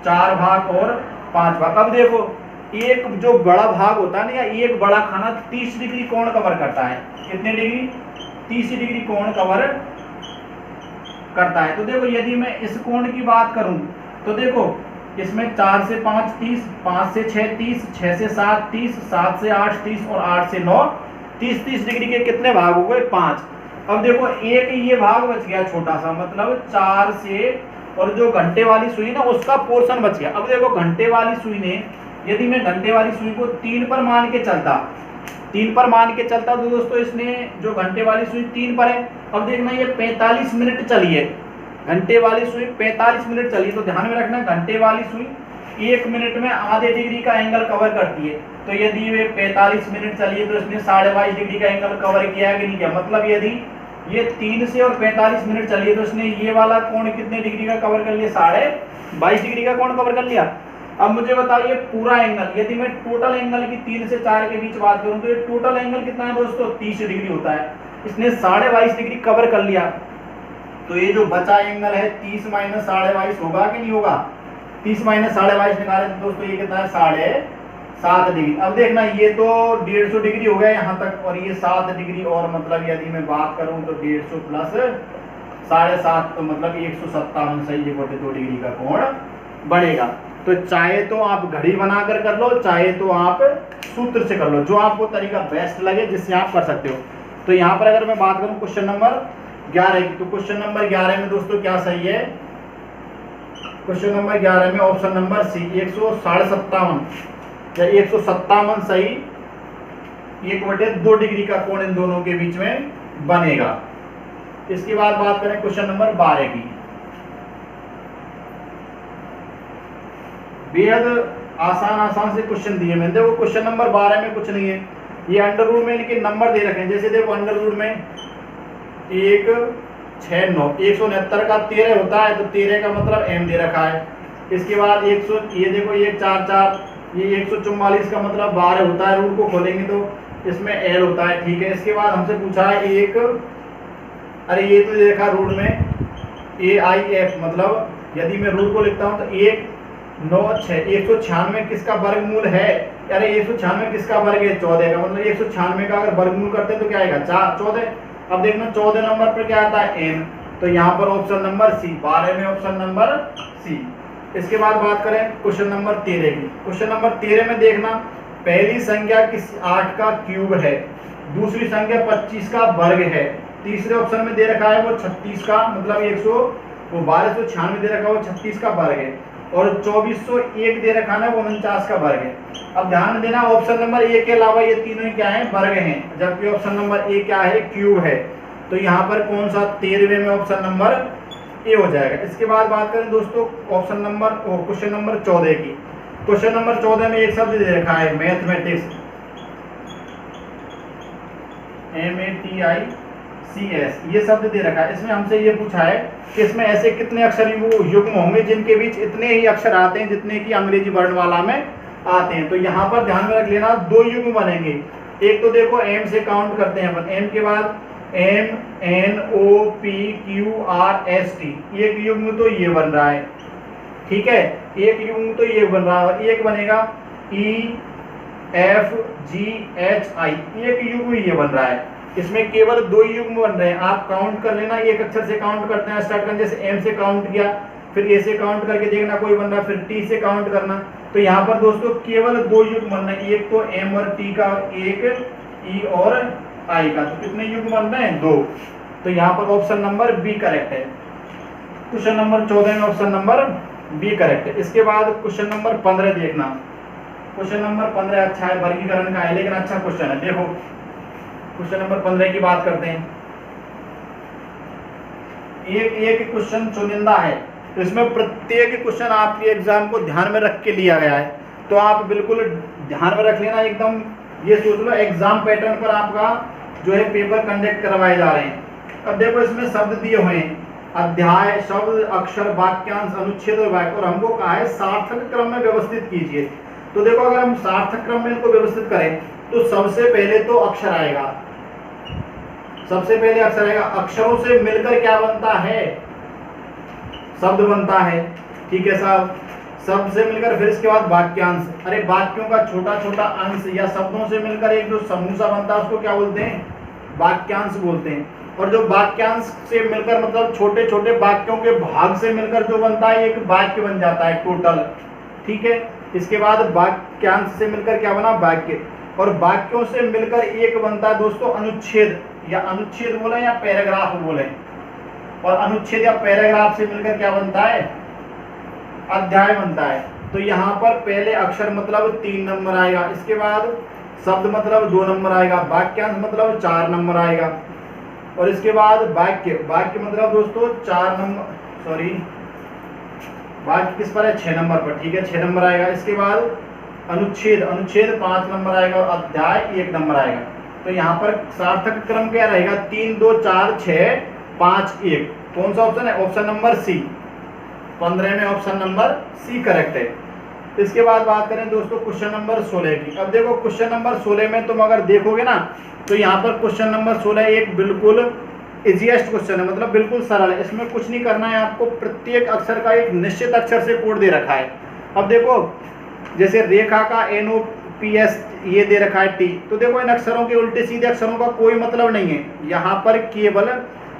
4 भाग और 5 भाग। अब देखो एक जो बड़ा भाग होता है ना, या एक बड़ा खाना 30 डिग्री कोण कवर करता है। कितने डिग्री? 30 डिग्री कोण कवर करता है। तो देखो यदि मैं इस कोण की बात करूं तो देखो इसमें 4 से 5 30, 5 से 6 30, 6 से 7 30, 7 से 8 30 और 8 से 9 30। 30 डिग्री के कितने भाग हो गए? 5। अब देखो एक ये भाग बच गया छोटा सा, मतलब 4 से, और जो घंटे वाली सुई ना उसका पोर्शन बच गया। अब देखो घंटे वाली सुई ने, यदि मैं घंटे वाली सुई को 3 पर मान के चलता, 3 पर मान के चलता तो दोस्तों इसने जो घंटे वाली सुई 3 पर है। अब देखना ये 45 मिनट चली है, घंटे वाली सुई 45 मिनट चली। तो ध्यान में रखना घंटे वाली सुई 1 मिनट में आधे डिग्री का एंगल कवर करती है। तो यदि वे 45 मिनट चली है तो इसने 22.5 डिग्री का एंगल कवर किया है कि नहीं किया? मतलब यदि ये 3 से और 45 मिनट चली है तो इसने ये वाला कोण कितने डिग्री का कवर कर लिया? 22.5 डिग्री का कोण कवर कर लिया। अब मुझे बताइए पूरा एंगल, यदि मैं टोटल एंगल की 3 से 4 के बीच बात करूं तो ये टोटल एंगल कितना है दोस्तों? 30 डिग्री होता है। इसने 22.5 डिग्री कवर कर लिया। तो ये जो बचा एंगल है 30 माइनस 22.5 होगा कि नहीं होगा? 30 माइनस 22.5 निकाले तो दोस्तों ये कितना है? 7.5 डिग्री। अब देखना ये तो 150 डिग्री हो गया यहाँ तक, और ये 7 डिग्री, और मतलब यदि मैं बात करूँ तो 150 प्लस 7.5 तो मतलब 157 सही 2 डिग्री का कोण बढ़ेगा। तो चाहे तो आप घड़ी बनाकर कर लो, चाहे तो आप सूत्र से कर लो, जो आपको तरीका बेस्ट लगे जिससे आप कर सकते हो। तो यहाँ पर अगर मैं बात करूँ क्वेश्चन नंबर 11 की, तो क्वेश्चन नंबर 11 में दोस्तों क्या सही है? क्वेश्चन नंबर 11 में ऑप्शन नंबर सी 157 या 157 सही 1/2 डिग्री का कोण इन दोनों के बीच में बनेगा। इसके बाद बात करें क्वेश्चन नंबर 12 की। बेहद आसान से क्वेश्चन दिए मैंने। देखो क्वेश्चन नंबर 12 में कुछ नहीं है, ये अंडर रूट में इनके नंबर दे रखे हैं। जैसे देखो अंडर रूट में 1 6 9 169 का 13 होता है, तो 13 का मतलब m दे रखा है। इसके बाद 100, ये देखो 1 4 4, ये 144 का मतलब 12 होता है। रूट को खोलेंगे तो इसमें l होता है, ठीक है। इसके बाद हमसे पूछा है एक, अरे ये तो देखा रूट में AIF, मतलब यदि मैं रूट को लिखता हूँ तो 1 9 6 196 किसका वर्गमूल है? अरे 196 किसका वर्ग है? 14 का। मतलब 196 का अगर वर्गमूल करते हैं तो क्या आएगा? 14। अब देखना 14 नंबर पर क्या आता है? n। तो यहाँ पर ऑप्शन नंबर सी, 12 में ऑप्शन नंबर सी। इसके बाद बात करें क्वेश्चन नंबर 13 की। क्वेश्चन नंबर 13 में देखना पहली संख्या किस 8 का क्यूब है, दूसरी संख्या 25 का वर्ग है, तीसरे ऑप्शन में दे रखा है वो 36 का, मतलब 1296 दे रखा है वो 36 का वर्ग है, और 2401 दे रखा है वो 49 का वर्ग है। अब ध्यान देना ऑप्शन नंबर ए के अलावा ये तीनों ही क्या है? वर्ग हैं, जबकि ऑप्शन नंबर ए क्या है? क्यूब है। तो यहाँ पर कौन सा 13वें में ऑप्शन नंबर ए हो जाएगा। इसके बाद बात करें दोस्तों ऑप्शन नंबर क्वेश्चन नंबर 14 की। क्वेश्चन नंबर 14 में एक शब्द दे रखा है मैथमेटिक्स, MATICS, ये शब्द दे रखा है। इसमें हमसे ये पूछा है कि इसमें ऐसे कितने अक्षर युग्म होंगे जिनके बीच इतने ही अक्षर आते हैं जितने कि अंग्रेजी वर्णमाला में आते हैं। तो यहाँ पर ध्यान में रख लेना 2 युग्म बनेंगे। एक तो देखो M से काउंट करते हैं अपन, M के बाद MNOPQRST, एक युग्म तो ये बन रहा है, ठीक है। एक युग्म तो ये बन रहा है, और एक बनेगा EFGHI, एक युग्म ये बन रहा है। इसमें केवल 2 युग्म बन रहे हैं। आप काउंट कर लेना, एक अक्षर से काउंट करते हैं स्टार्ट करने, जैसे M से काउंट किया, फिर A से काउंट करके देखना कोई बन रहा है, फिर T से काउंट करना। तो यहाँ पर दोस्तों केवल 2 युग्म बन रहे हैं, एक तो M और T का, एक E और I का। तो कितने युग्म बन रहे हैं? 2। तो यहाँ पर ऑप्शन नंबर बी करेक्ट है। क्वेश्चन नंबर 14 में ऑप्शन नंबर बी करेक्ट है। इसके बाद क्वेश्चन नंबर 15 देखना। क्वेश्चन नंबर 15 अच्छा है, वर्गीकरण का है, लेकिन अच्छा क्वेश्चन है। देखो क्वेश्चन नंबर 15 की बात करते हैं। एक क्वेश्चन चुनिंदा है, तो इसमें प्रत्येक क्वेश्चन आपके एग्जाम को ध्यान में रख के लिया गया है। तो आप बिल्कुल ध्यान में रख लेना, एकदम ये सोच लो एग्जाम पैटर्न पर आपका जो है पेपर कंडक्ट करवाए जा रहे हैं। अब देखो इसमें शब्द दिए हुए हैं, अध्याय, शब्द, अक्षर, वाक्यांश, अनुच्छेद और वाक्य, और हमको कहा है सार्थक क्रम में व्यवस्थित कीजिए। तो देखो अगर हम सार्थक क्रम में इनको व्यवस्थित करें तो सबसे पहले तो अक्षर आएगा, सबसे पहले अक्षर आएगा। अक्षरों से मिलकर क्या बनता है? शब्द बनता है, ठीक है साहब। शब्द से मिलकर फिर इसके बाद वाक्यांश। अरे वाक्यों का छोटा छोटा अंश या शब्दों से मिलकर एक जो समूह सा बनता है उसको क्या बोलते हैं? वाक्यांश बोलते हैं। और जो वाक्यांश से मिलकर मतलब छोटे छोटे वाक्यों के भाग से मिलकर जो बनता है एक वाक्य बन जाता है टोटल। ठीक है, इसके बाद वाक्यांश से मिलकर क्या बना? वाक्य। और वाक्यों से मिलकर एक बनता है दोस्तों अनुच्छेद, या अनुच्छेद बोले या पैराग्राफ बोले। और अनुच्छेद या पैराग्राफ से मिलकर क्या बनता है? अध्याय बनता है। तो यहाँ पर पहले अक्षर मतलब 3 नंबर आएगा, इसके बाद शब्द मतलब 2 नंबर आएगा, वाक्यांश मतलब 4 नंबर आएगा, और इसके बाद वाक्य, वाक्य मतलब दोस्तों 4 नंबर, सॉरी वाक्य किस पर है? 6 नंबर पर। ठीक है, 6 नंबर आएगा। इसके बाद अनुच्छेद, अनुच्छेद 5 नंबर आएगा, और अध्याय 1 नंबर आएगा। तो यहाँ पर सार्थक क्रम क्या रहेगा? 3 2 4 6 5 1। कौन सा ऑप्शन है? ऑप्शन नंबर सी। 15 में ऑप्शन नंबर सी करेक्ट है। इसके बाद बात करें दोस्तों क्वेश्चन नंबर 16 की। अब देखो क्वेश्चन नंबर 16 में तुम अगर देखोगे ना तो यहाँ पर क्वेश्चन नंबर 16 एक बिल्कुल इजीएस्ट क्वेश्चन है, मतलब बिल्कुल सरल है। इसमें कुछ नहीं करना है आपको, प्रत्येक अक्षर का एक निश्चित अक्षर से कोड दे रखा है। अब देखो जैसे रेखा का NOPS ये दे रखा है T, तो देखो इन अक्षरों के उल्टे सीधे अक्षरों का कोई मतलब नहीं है। यहाँ पर केवल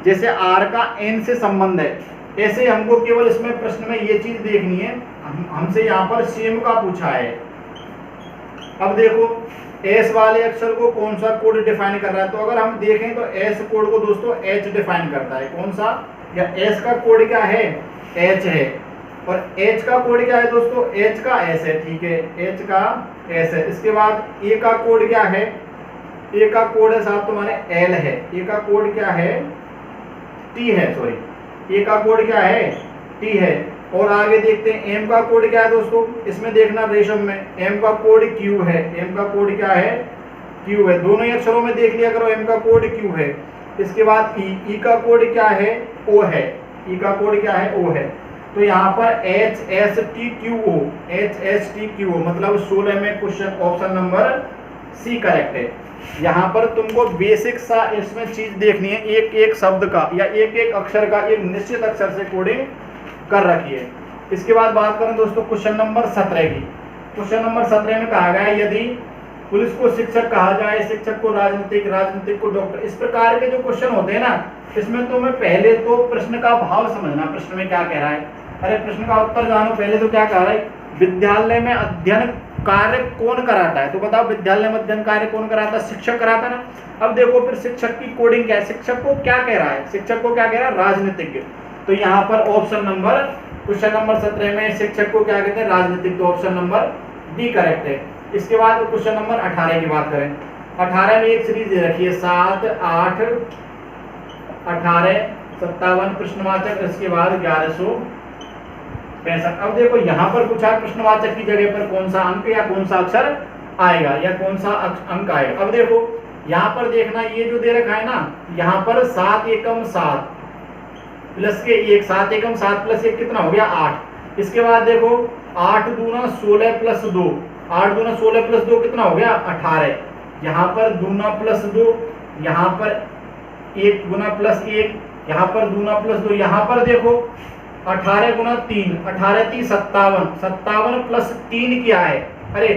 जैसे R का N से संबंध है, ऐसे हमको केवल इसमें प्रश्न में ये चीज देखनी है, हमसे यहाँ पर सेम का पूछा है। अब देखो S वाले अक्षर को कौन सा कोड डिफाइन कर रहा है? तो अगर हम देखें तो S कोड को दोस्तों H डिफाइन करता है। कौन सा? या S का कोड क्या है? H है। और H का कोड क्या है दोस्तों? H का S है। ठीक है, H का S है। इसके बाद A का कोड क्या है? A का कोड है साहब तुम्हारे L है। A का कोड क्या है? T है, सॉरी A का कोड क्या है? T है। और आगे देखते हैं M का कोड क्या है दोस्तों? इसमें देखना रेशम में M का कोड Q है। M का कोड क्या है? Q है। दोनों ही अक्षरों में देख लिया करो M का कोड Q है। इसके बाद E का कोड क्या है? O है। E का कोड क्या है? O है। तो यहाँ पर HSTQO, HSTQO मतलब 16 में question option number C correct है। यहाँ पर तुमको बेसिक सा इसमें चीज देखनी है, एक एक शब्द का या एक एक अक्षर का एक निश्चित अक्षर से कोडिंग कर रखी है। इसके बाद बात करें दोस्तों क्वेश्चन नंबर 17 की। क्वेश्चन नंबर 17 में कहा गया है यदि पुलिस को शिक्षक कहा जाए, शिक्षक को राजनीतिक, राजनीतिक को डॉक्टर, इस प्रकार के जो क्वेश्चन होते हैं ना, इसमें तुम्हें पहले तो प्रश्न का भाव समझना, प्रश्न में क्या कह रहा है। अरे प्रश्न का उत्तर जानो, पहले तो क्या कह रहा है? विद्यालय में अध्ययन कार्य कौन कराता है? तो बताओ विद्यालय में अध्ययन कार्य कौन कराता है? शिक्षक कराता ना। अब देखो फिर शिक्षक की कोडिंग क्या है? शिक्षक को क्या कह रहा है? शिक्षक को क्या कह रहा है? राजनीतिज्ञ। तो यहाँ पर ऑप्शन नंबर क्वेश्चन नंबर 17 में शिक्षक को क्या कहते हैं? राजनीतिक। तो ऑप्शन नंबर डी करेक्ट है। इसके बाद क्वेश्चन नंबर 18 की बात करें। 18 में एक सीरीज दे रखी है 7 8 18 57 प्रश्नवाचक, इसके बाद 1165। अब देखो यहाँ पर पूछा प्रश्नवाचक की जगह पर कौन सा अंक या कौन सा अक्षर आएगा या कौन सा अंक आएगा। अब देखो यहाँ पर देखना, ये जो दे रखा है ना, यहाँ पर 7 एकम 7 प्लस के 1, 7 एकम 7 प्लस 1 कितना हो गया? 8। इसके बाद देखो 8 दूना 16 प्लस 2, 8 दूना 16 प्लस 2 कितना हो गया? 18। यहाँ पर दूना प्लस 2, यहाँ पर 1 गुना प्लस 1, यहाँ पर दूना प्लस 2, यहाँ पर देखो 18 गुना 3, 18 3 57, 57 प्लस 3 क्या है? अरे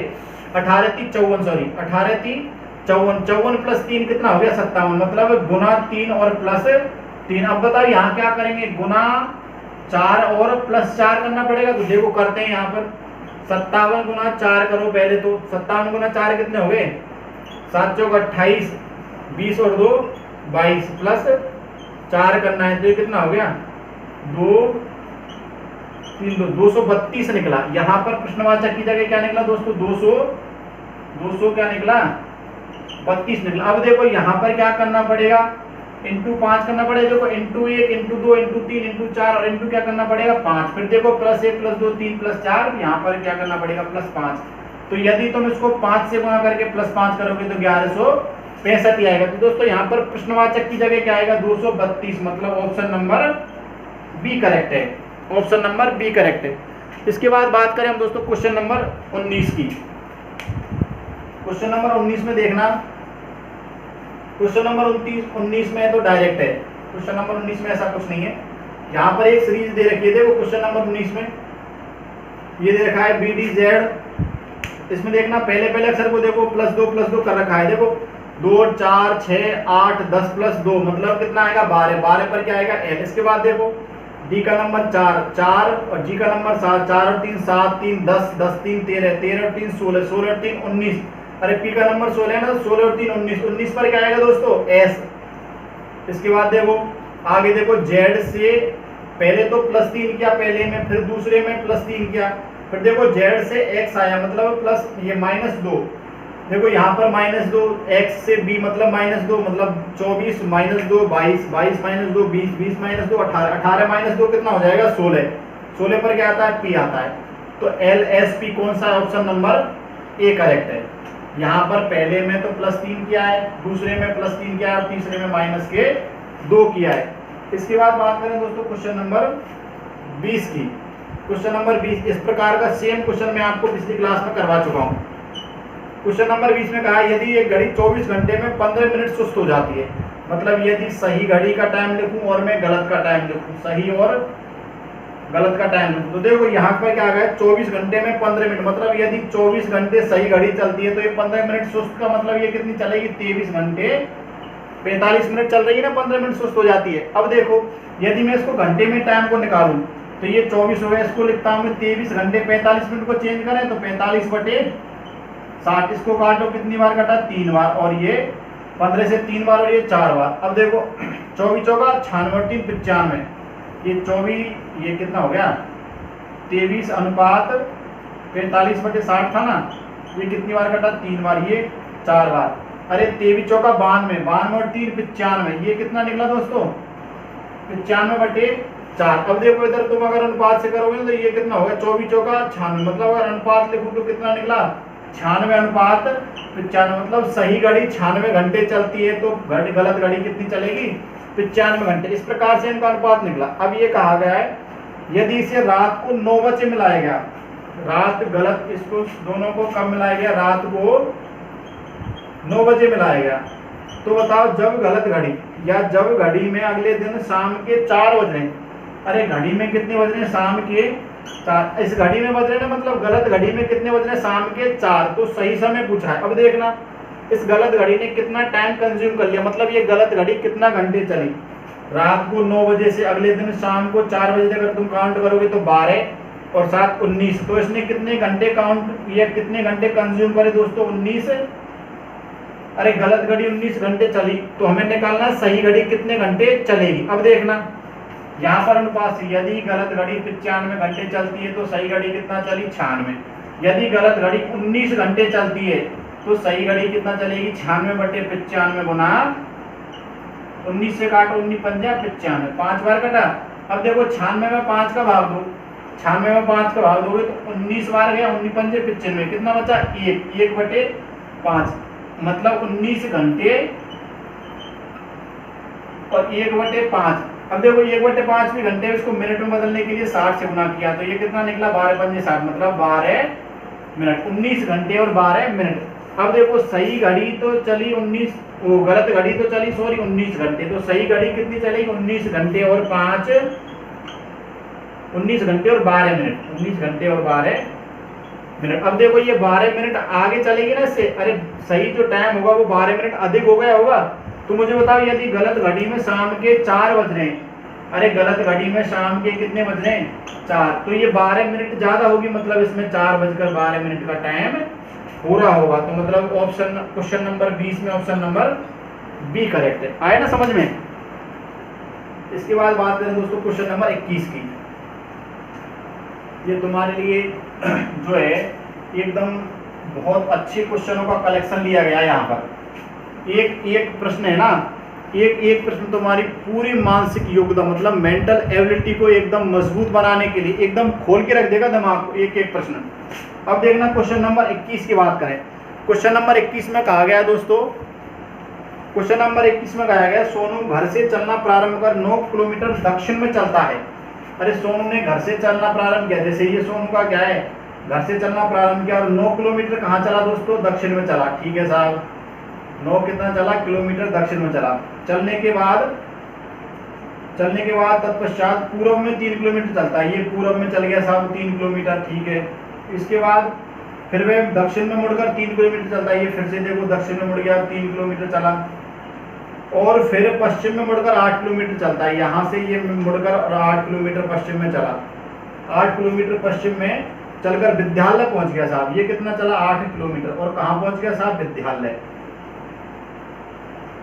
18 3 54, सॉरी 18 3 54, 54 प्लस 3 कितना हो गया? 57, मतलब गुना 3 और प्लस 3। अब बताओ यहाँ क्या करेंगे? गुना 4 और प्लस 4 करना पड़ेगा। तो देखो करते हैं, यहाँ पर 57 गुना 4 करो पहले। तो 57 गुना 4 कितने हो गए? 7 चौक 28, 20 और 2 22 प्लस 4 करना है, तो ये कितना हो गया? 2 3 2 232 निकला। यहाँ पर प्रश्नवाचक की जगह क्या निकला दोस्तों? 200 क्या निकला? 32 निकला। अब देखो यहाँ पर क्या करना पड़ेगा? इंटू 5 करना पड़ेगा। देखो इंटू 1 इंटू 2 इंटू 3 इंटू 4 और इंटू क्या करना पड़ेगा? 5। फिर देखो प्लस 1 प्लस 2 3 प्लस 4, यहाँ पर क्या करना पड़ेगा? प्लस 5। तो यदि तुम इसको 5 से गुणा करके प्लस 5 करोगे तो 1165 ही आएगा। तो दोस्तों यहाँ पर प्रश्नवाचक की जगह क्या आएगा? 232, मतलब ऑप्शन नंबर बी करेक्ट है। ऑप्शन नंबर बी करेक्ट है। इसके बाद बात करें हम दोस्तों क्वेश्चन नंबर 19 की। क्वेश्चन नंबर 19 में देखना, क्वेश्चन नंबर 19 में तो डायरेक्ट है। क्वेश्चन नंबर 19 में ऐसा कुछ नहीं है। यहाँ पर एक सीरीज दे रखी है, देखो क्वेश्चन नंबर 19 में ये दे रखा है बी डी जेड, इसमें देखना पहले अक्षर को देखो प्लस दो कर रखा है, देखो 2 4 6 8 10 प्लस 2 मतलब कितना आएगा 12, 12 पर क्या आएगा एल। इसके बाद देखो डी का नंबर 4 और जी का नंबर 7, 4 और 3 7, 3 10, 10 3 13, 13 और 3 16, 16 और 3 19, अरे पी का नंबर 16 है ना, 16 और 3 19, 19 पर क्या आएगा दोस्तों एस। इसके बाद देखो आगे देखो जेड से पहले तो +3 किया पहले में, फिर दूसरे में +3 किया, फिर देखो जेड से x आया मतलब प्लस ये -2, देखो यहाँ पर -2, x से b मतलब -2 मतलब 24 -2 22, 22 -2 20, 20 -2 18, 18 -2 कितना हो जाएगा 16, 16 पर क्या आता है p आता है। तो एल एस पी कौन सा है, ऑप्शन नंबर ए करेक्ट है। यहाँ पर पहले में तो +3 किया है, दूसरे में +3 किया है और तीसरे में -2 किया है। इसके बाद बात करें दोस्तों क्वेश्चन नंबर 20 की। क्वेश्चन नंबर 20 इस प्रकार का सेम क्वेश्चन मैं आपको पिछली क्लास में करवा चुका हूँ। क्वेश्चन नंबर 20 में कहा है यदि एक घड़ी 24 घंटे में 15 मिनट सुस्त हो जाती है, मतलब यदि सही घड़ी का टाइम लिखूं और मैं गलत का टाइम लिखूं, सही और गलत का टाइम लिखूं, तो देखो यहाँ पर क्या आ गया 24 घंटे में 15 मिनट, मतलब यदि 24 घंटे सही घड़ी चलती है तो ये 15 मिनट सुस्त का मतलब ये कितनी चलेगी 23 घंटे 45 मिनट चल रही है ना, 15 मिनट सुस्त हो जाती है। अब देखो यदि मैं इसको घंटे में टाइम को निकालूं तो ये 24 हो गया, इसको लिखता हूँ 23 घंटे 45 मिनट को चेंज करें तो 45/60, इसको काटो कितनी बार कटा 3 बार, और ये 15 से 3 बार और ये 4 बार। अब देखो 24 चौका 96 और 3 95, ये 24 ये कितना हो गया 23 अनुपात 45/60 था ना, ये कितनी बार कटा 3 बार, ये 4 बार, अरे 23 चौका 92, 92 और 3 95, ये कितना निकला दोस्तों 95/4। अब देखो इधर तुम अगर अनुपात से करोगे तो ये कितना होगा 24 चौका 96, मतलब अगर अनुपात लिखूं तो कितना निकला 96 अनुपात 95, मतलब सही घड़ी 96 घंटे चलती है तो गलत घड़ी कितनी चलेगी 95 घंटे। इस प्रकार से इनका अनुपात निकला। अब ये कहा गया है यदि इसे रात को 9 बजे मिलाया गया, रात गलत, इसको दोनों को कब मिलाया गया, रात को 9 बजे मिलाया गया, तो बताओ जब गलत घड़ी या जब घड़ी में अगले दिन शाम के 4 बज रहे हैं, अरे घड़ी में कितने बज रहे हैं शाम के 4, इस घड़ी में बज रहे हैं मतलब गलत घड़ी में कितने बज रहे हैं शाम के 4, तो सही समय पूछा है। अब देखना इस गलत घड़ी ने कितना टाइम कंज्यूम कर लिया, मतलब ये गलत घड़ी कितना घंटे चली, रात को 9 बजे से अगले दिन शाम को 4 बजे तक अगर तुम काउंट करोगे तो 12 और 7 19, तो इसने कितने घंटे काउंट या कितने घंटे कंज्यूम करे दोस्तों 19, अरे गलत घड़ी 19 घंटे चली, तो हमें निकालना है सही घड़ी कितने घंटे चलेगी। अब देखना यहाँ पर अनुपात से यदि गलत घड़ी 95 घंटे चलती है तो सही घड़ी कितना चली 96, यदि गलत घड़ी 19 घंटे चलती है तो सही घड़ी कितना चलेगी 96/95 गुना 19 से काटो 19 पंजा 95, 5 बार कटा। अब देखो 96 में 5 का भाग दो, 96 में 5 का भाग दोगे तो 19 बार गया, 19 पंजे 95, कितना बचा 1/5, मतलब 19 घंटे और 1/5। अब देखो 1/5 भी घंटे, इसको मिनट में बदलने के लिए 60 से गुना किया तो ये कितना निकला 12 पंजे 60, मतलब 12 मिनट, 19 घंटे और 12 मिनट। अब देखो सही घड़ी तो चली 19, वो गलत घड़ी तो चली 19 घंटे, तो सही घड़ी कितनी चलेगी 19 घंटे और 5, 19 घंटे और 12 मिनट, 19 घंटे और 12 मिनट। अब देखो ये 12 मिनट आगे चलेगी ना इससे, अरे सही जो टाइम होगा वो 12 मिनट अधिक हो गया होगा। तो मुझे बताओ यदि गलत घड़ी में शाम के 4 बज रहे हैं, अरे गलत घड़ी में शाम के कितने बज रहे हैं 4, तो ये 12 मिनट ज्यादा होगी, मतलब इसमें 4:12 का टाइम पूरा होगा। तो मतलब ऑप्शन क्वेश्चन नंबर 20 में ऑप्शन नंबर बी करेक्ट है। आया ना समझ में। इसके बाद बात करें दोस्तों क्वेश्चन नंबर 21 की। ये तुम्हारे लिए जो है एकदम बहुत अच्छे क्वेश्चनों का कलेक्शन लिया गया है। यहाँ पर एक प्रश्न है ना, एक प्रश्न तुम्हारी पूरी मानसिक योग्यता मतलब मेंटल एबिलिटी को एकदम मजबूत बनाने के लिए एकदम खोल के रख देगा दिमाग को, एक प्रश्न। अब देखना क्वेश्चन नंबर 21 की बात करें। क्वेश्चन नंबर 21 में कहा गया दोस्तों, क्वेश्चन नंबर 21 में कहा गया सोनू घर से चलना प्रारंभ कर 9 किलोमीटर दक्षिण में चलता है। अरे सोनू ने घर से चलना प्रारंभ किया, जैसे ये सोनू का क्या है घर से चलना प्रारंभ किया और 9 किलोमीटर कहाँ चला दोस्तों दक्षिण में चला। ठीक है साहब, 9 कितना चला किलोमीटर दक्षिण में चला। चलने के बाद चलने के बाद तत्पश्चात पूर्व में 3 किलोमीटर चलता है, ये पूर्व में चल गया साहब 3 किलोमीटर, ठीक है। इसके बाद फिर वह दक्षिण में मुड़कर 3 किलोमीटर चलता है, ये फिर से देखो दक्षिण में मुड़ गया 3 किलोमीटर चला, और फिर पश्चिम में मुड़कर 8 किलोमीटर चलता है, यहाँ से ये मुड़कर 8 किलोमीटर पश्चिम में चला, 8 किलोमीटर पश्चिम में चलकर विद्यालय पहुंच गया साहब। ये कितना चला? 8 किलोमीटर। और कहाँ पहुंच गया साहब? विद्यालय।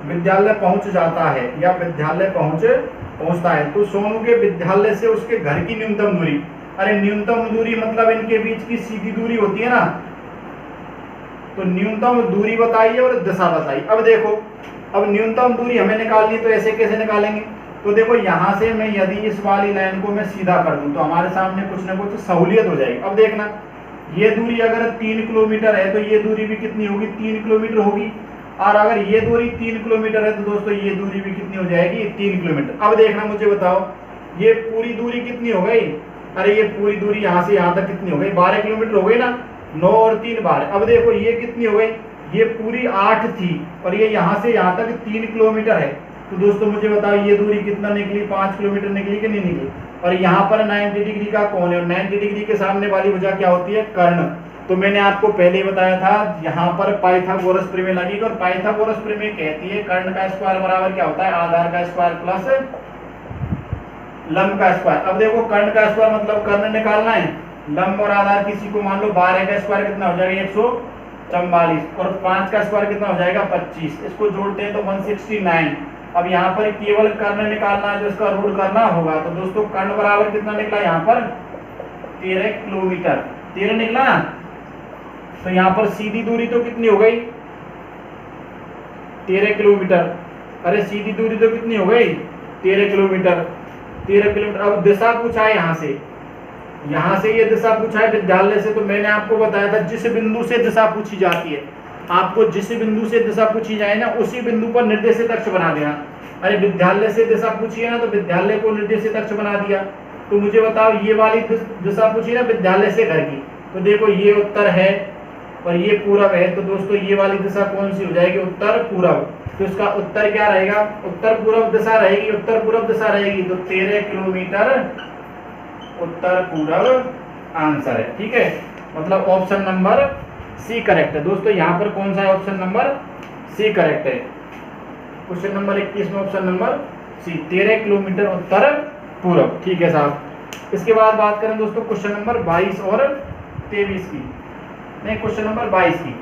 विद्यालय पहुंच जाता है या विद्यालय पहुंचता है। तो सोनू के विद्यालय से उसके घर की न्यूनतम दूरी, अरे न्यूनतम दूरी मतलब इनके बीच की सीधी दूरी होती है ना, तो न्यूनतम दूरी बताइए और दिशा बताइए। अब देखो, अब न्यूनतम दूरी हमें निकालनी, तो ऐसे कैसे निकालेंगे? तो देखो यहाँ से मैं यदि इस वाली लाइन को मैं सीधा कर दूं तो हमारे सामने कुछ ना कुछ सहूलियत हो जाएगी। अब देखना, ये दूरी अगर 3 किलोमीटर है तो ये दूरी भी कितनी होगी? 3 किलोमीटर होगी। और अगर ये दूरी 3 किलोमीटर है तो दोस्तों ये दूरी भी कितनी हो जाएगी? 3 किलोमीटर। अब देखना, मुझे बताओ ये पूरी दूरी कितनी हो गई? अरे ये पूरी दूरी यहाँ से यहाँ तक कितनी हो गई? 12 किलोमीटर हो गई ना, 9 और 3 12। अब देखो ये कितनी हो गई? ये पूरी 8 थी और ये यहाँ से यहाँ तक 3 किलोमीटर है। तो दोस्तों मुझे बताओ ये दूरी कितना निकली? 5 किलोमीटर निकली कि नहीं निकली? और यहाँ पर 90 डिग्री का कोण है और 90 डिग्री के सामने वाली भुजा क्या होती है? कर्ण। तो मैंने आपको पहले ही बताया था, यहाँ पर पाइथागोरस प्रमेय लगेगी और पाइथागोरस प्रमेय कहती है कर्ण का स्क्वायर बराबर क्या होता है? आधार का स्क्वायर प्लस लंब का स्क्वायर। अब देखो कर्ण का स्क्वायर मतलब कर्ण निकालना है, लंब और आधार किसी को मान लो, 12 का स्क्वायर कितना हो जाएगा? 144 और 5 का स्क्वायर कितना हो जाएगा? 25। इसको जोड़ते हैं तो 169। अब यहाँ पर केवल कर्ण निकालना है, जो इसका रूट करना होगा। तो दोस्तों कर्ण बराबर कितना निकला यहाँ पर? 13 किलोमीटर। 13 निकला। तो यहाँ पर सीधी दूरी तो कितनी हो गई? 13 किलोमीटर। अरे सीधी दूरी तो कितनी हो गई? 13 किलोमीटर। 13 किलोमीटर। अब दिशा पूछा है यहाँ से ये दिशा पूछा है विद्यालय से। तो मैंने आपको बताया था जिस बिंदु से दिशा पूछी जाती है, आपको जिस बिंदु से दिशा पूछी जाए ना उसी बिंदु पर निर्देशित अक्ष बना देना। अरे विद्यालय से दिशा पूछी है ना, तो विद्यालय को निर्देशित अक्ष बना दिया। तो मुझे बताओ ये वाली दिशा पूछी ना विद्यालय से घर की, तो देखो ये उत्तर है और ये पूरब है। तो दोस्तों ये वाली दिशा कौन सी हो जाएगी? उत्तर पूरब। तो इसका उत्तर क्या रहेगा? उत्तर पूरब दिशा रहेगी, उत्तर पूरब दिशा रहेगी। तो 13 किलोमीटर उत्तर पूरब आंसर है, ठीक है। मतलब ऑप्शन नंबर सी करेक्ट है। दोस्तों यहाँ पर कौन सा है? ऑप्शन नंबर सी करेक्ट है। क्वेश्चन नंबर 21 में ऑप्शन नंबर सी, 13 किलोमीटर उत्तर पूरब, ठीक है साहब। इसके बाद बात करें दोस्तों क्वेश्चन नंबर 22 और 23 की, नहीं क्वेश्चन नंबर 22 की।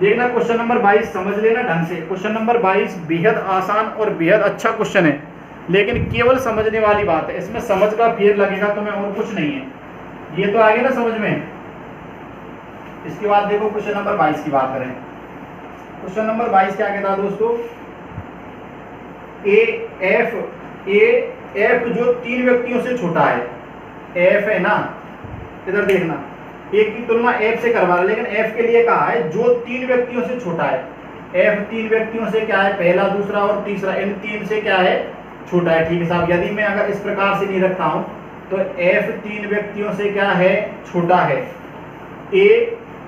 देखना क्वेश्चन नंबर 22 समझ लेना ढंग से। क्वेश्चन नंबर 22 बेहद आसान और बेहद अच्छा क्वेश्चन है, लेकिन केवल समझने वाली बात है, इसमें समझ का फेर लगेगा तुम्हें और कुछ नहीं है। ये तो आगे ना समझ में। इसके बाद देखो क्वेश्चन नंबर 22 की बात करें। क्वेश्चन नंबर 22 क्या कहता है दोस्तों? एफ जो 3 व्यक्तियों से छोटा है, एफ है ना, इधर देखना, एक की तुलना एफ से करवा रहा है, लेकिन एफ के लिए कहा है जो 3 व्यक्तियों से छोटा है। एफ 3 व्यक्तियों से क्या है? पहला, दूसरा और तीसरा, इन 3 से क्या है? छोटा है, ठीक है साहब। यदि मैं अगर इस प्रकार से नहीं रखता हूं तो एफ 3 व्यक्तियों से क्या है? छोटा है।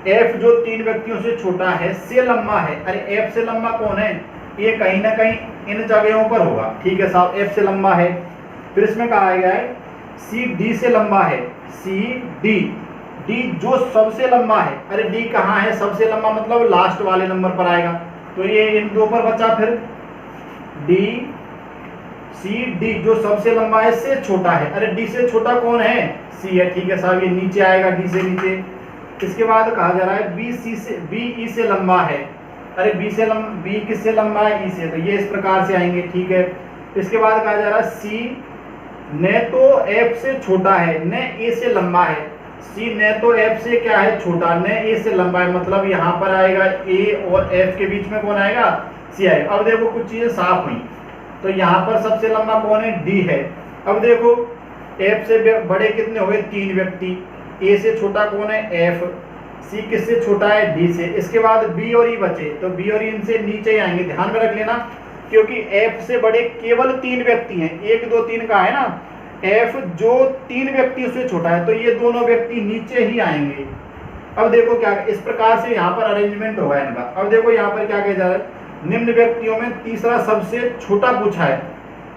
एफ जो 3 व्यक्तियों से छोटा है से लंबा है। अरे एफ से लंबा कौन है? ये कहीं ना कहीं इन जगहों पर होगा, ठीक है साहब। एफ से लंबा है। फिर इसमें कहा गया है सी डी से लंबा है। सी डी, डी जो सबसे लंबा है। अरे डी कहाँ है? सबसे लंबा मतलब लास्ट वाले नंबर पर आएगा। तो ये इन दो पर बचा, फिर डी सी डी जो सबसे लंबा है से छोटा है। अरे डी से छोटा कौन है? सी है, ठीक है साहब। ये नीचे आएगा, डी से नीचे। इसके बाद कहा जा रहा है बी ई से लंबा है। अरे बी किससे लंबा है? ई से। तो ये इस प्रकार से आएंगे, ठीक है। इसके बाद कहा जा रहा है सी न तो एफ से छोटा है न ए से लंबा है। सी न तो एफ से क्या है? छोटा, न ए से लंबा है। मतलब यहाँ पर आएगा ए और एफ के बीच में कौन आएगा? सी आएगा। अब देखो कुछ चीजें साफ हुई। तो यहाँ पर सबसे लंबा कौन है? डी है। अब देखो एफ से बड़े कितने हो गए? 3 व्यक्ति। ए से छोटा कौन है? एफ। सी किससे छोटा है? डी से। इसके बाद बी और ई बचे, तो बी और ई इनसे नीचे ही आएंगे, ध्यान में रख लेना, क्योंकि एफ से बड़े केवल 3 व्यक्ति हैं। 1 2 3 का है ना, एफ जो 3 व्यक्तियों से छोटा है, तो ये दोनों व्यक्ति नीचे ही आएंगे। अब देखो क्या इस प्रकार से यहाँ पर अरेंजमेंट होगा इनका। अब देखो यहाँ पर क्या कहा जा रहा है? निम्न व्यक्तियों में तीसरा सबसे छोटा पूछा है।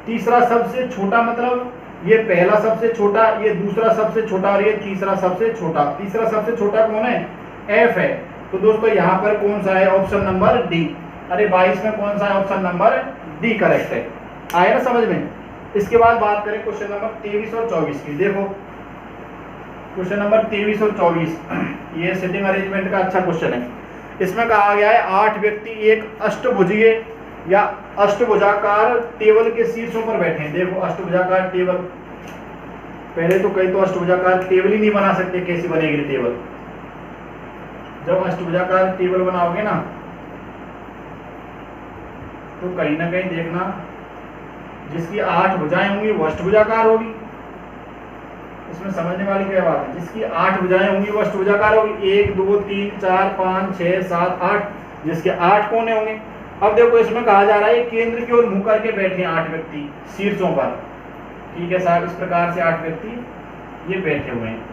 तीसरा सबसे छोटा मतलब ये पहला सबसे छोटा, ये दूसरा सबसे छोटा और ये तीसरा सबसे छोटा। तीसरा सबसे छोटा कौन है? एफ है। तो दोस्तों यहाँ पर कौन सा है? Option number D. अरे 22 में कौन सा है? ऑप्शन नंबर डी करेक्ट है। आया ना समझ में? इसके बाद बात करें क्वेश्चन नंबर 23 और 24 की। देखो क्वेश्चन नंबर 23 और 24 ये सिटिंग अरेंजमेंट का अच्छा क्वेश्चन है। इसमें कहा गया है 8 व्यक्ति एक अष्टभुजीय या अष्टभुजाकार टेबल के शीर्षों पर बैठे हैं। देखो अष्टभुजाकार टेबल, पहले तो कई तो अष्टभुजाकार टेबल ही नहीं बना सकते, कैसी बनेगी टेबल? जब अष्टभुजाकार टेबल बनाओगे ना तो कहीं ना कहीं देखना जिसकी 8 भुजाएं होंगी वो अष्टभुजाकार होगी। इसमें समझने वाली क्या बात है? जिसकी 8 भुजाएं होंगी वो अष्टभुजाकार होगी। 1 2 3 4 5 6 7 8, जिसके 8 कोने होंगे। अब देखो इसमें कहा जा रहा है केंद्र की ओर मुंह करके बैठे हैं 8 व्यक्ति शीर्षों पर। ठीक है साहब, इस प्रकार से 8 व्यक्ति ये बैठे हुए हैं।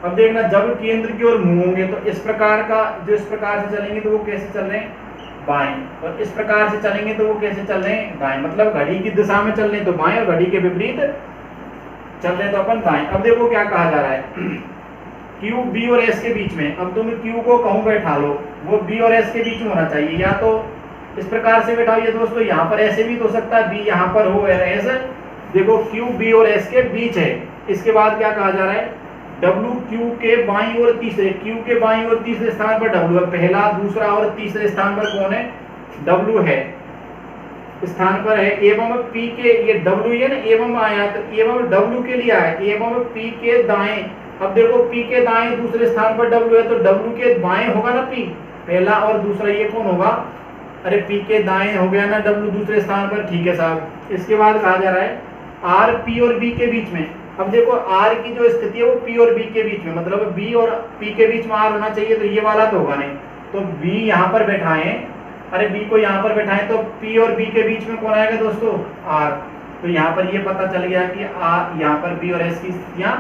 अब देखना जब केंद्र की ओर मुंह होंगे तो इस प्रकार का, जो इस प्रकार से चलेंगे तो वो कैसे चल रहे हैं? बाएं। और इस प्रकार से चलेंगे तो वो कैसे चल रहे हैं? दाएं। मतलब घड़ी की दिशा में चल रहे हैं तो बाएं, और घड़ी के विपरीत चल रहे हैं तो अपन दाएं। अब देखो क्या कहा जा रहा है क्यू बी और एस के बीच में। अब तुम क्यू को कहूं बैठा लो, वो बी और एस के बीच में होना चाहिए। या तो इस प्रकार से बैठाइए दोस्तों, यहाँ पर ऐसे भी तो हो सकता है बी यहाँ पर हो और एस। देखो क्यू बी और एस के बीच है। इसके बाद क्या कहा जा रहा है? डब्ल्यू क्यू के बाईं और तीसरे, क्यू के बाईं और तीसरे स्थान पर डब्ल्यू है। पहला दूसरा और तीसरे स्थान पर कौन है? डब्ल्यू है, स्थान पर है। एवं पी के, ये डब्ल्यू है ना, एवं आया तो एवं डब्ल्यू के लिए आया, एवं पी के दाएं। अब देखो पी के दाएं दूसरे स्थान पर डब्ल्यू है तो डब्ल्यू के बाएं होगा ना पी, पहला और दूसरा ये कौन होगा? अरे पी के दाएं हो गया ना डब्ल्यू दूसरे स्थान पर। ठीक है साहब। इसके बाद कहा जा रहा है आर पी और बी के बीच में। अब देखो आर की जो स्थिति है वो पी और बी के बीच में, मतलब बी और पी के बीच में आर होना चाहिए, तो ये वाला तो होगा नहीं। तो बी यहाँ पर बैठाएं, अरे बी को यहाँ पर बैठाएं तो पी और बी के बीच में कौन आएगा दोस्तों? आर। तो यहाँ पर ये पता चल गया कि आर, यहाँ पर बी और एस की स्थितियाँ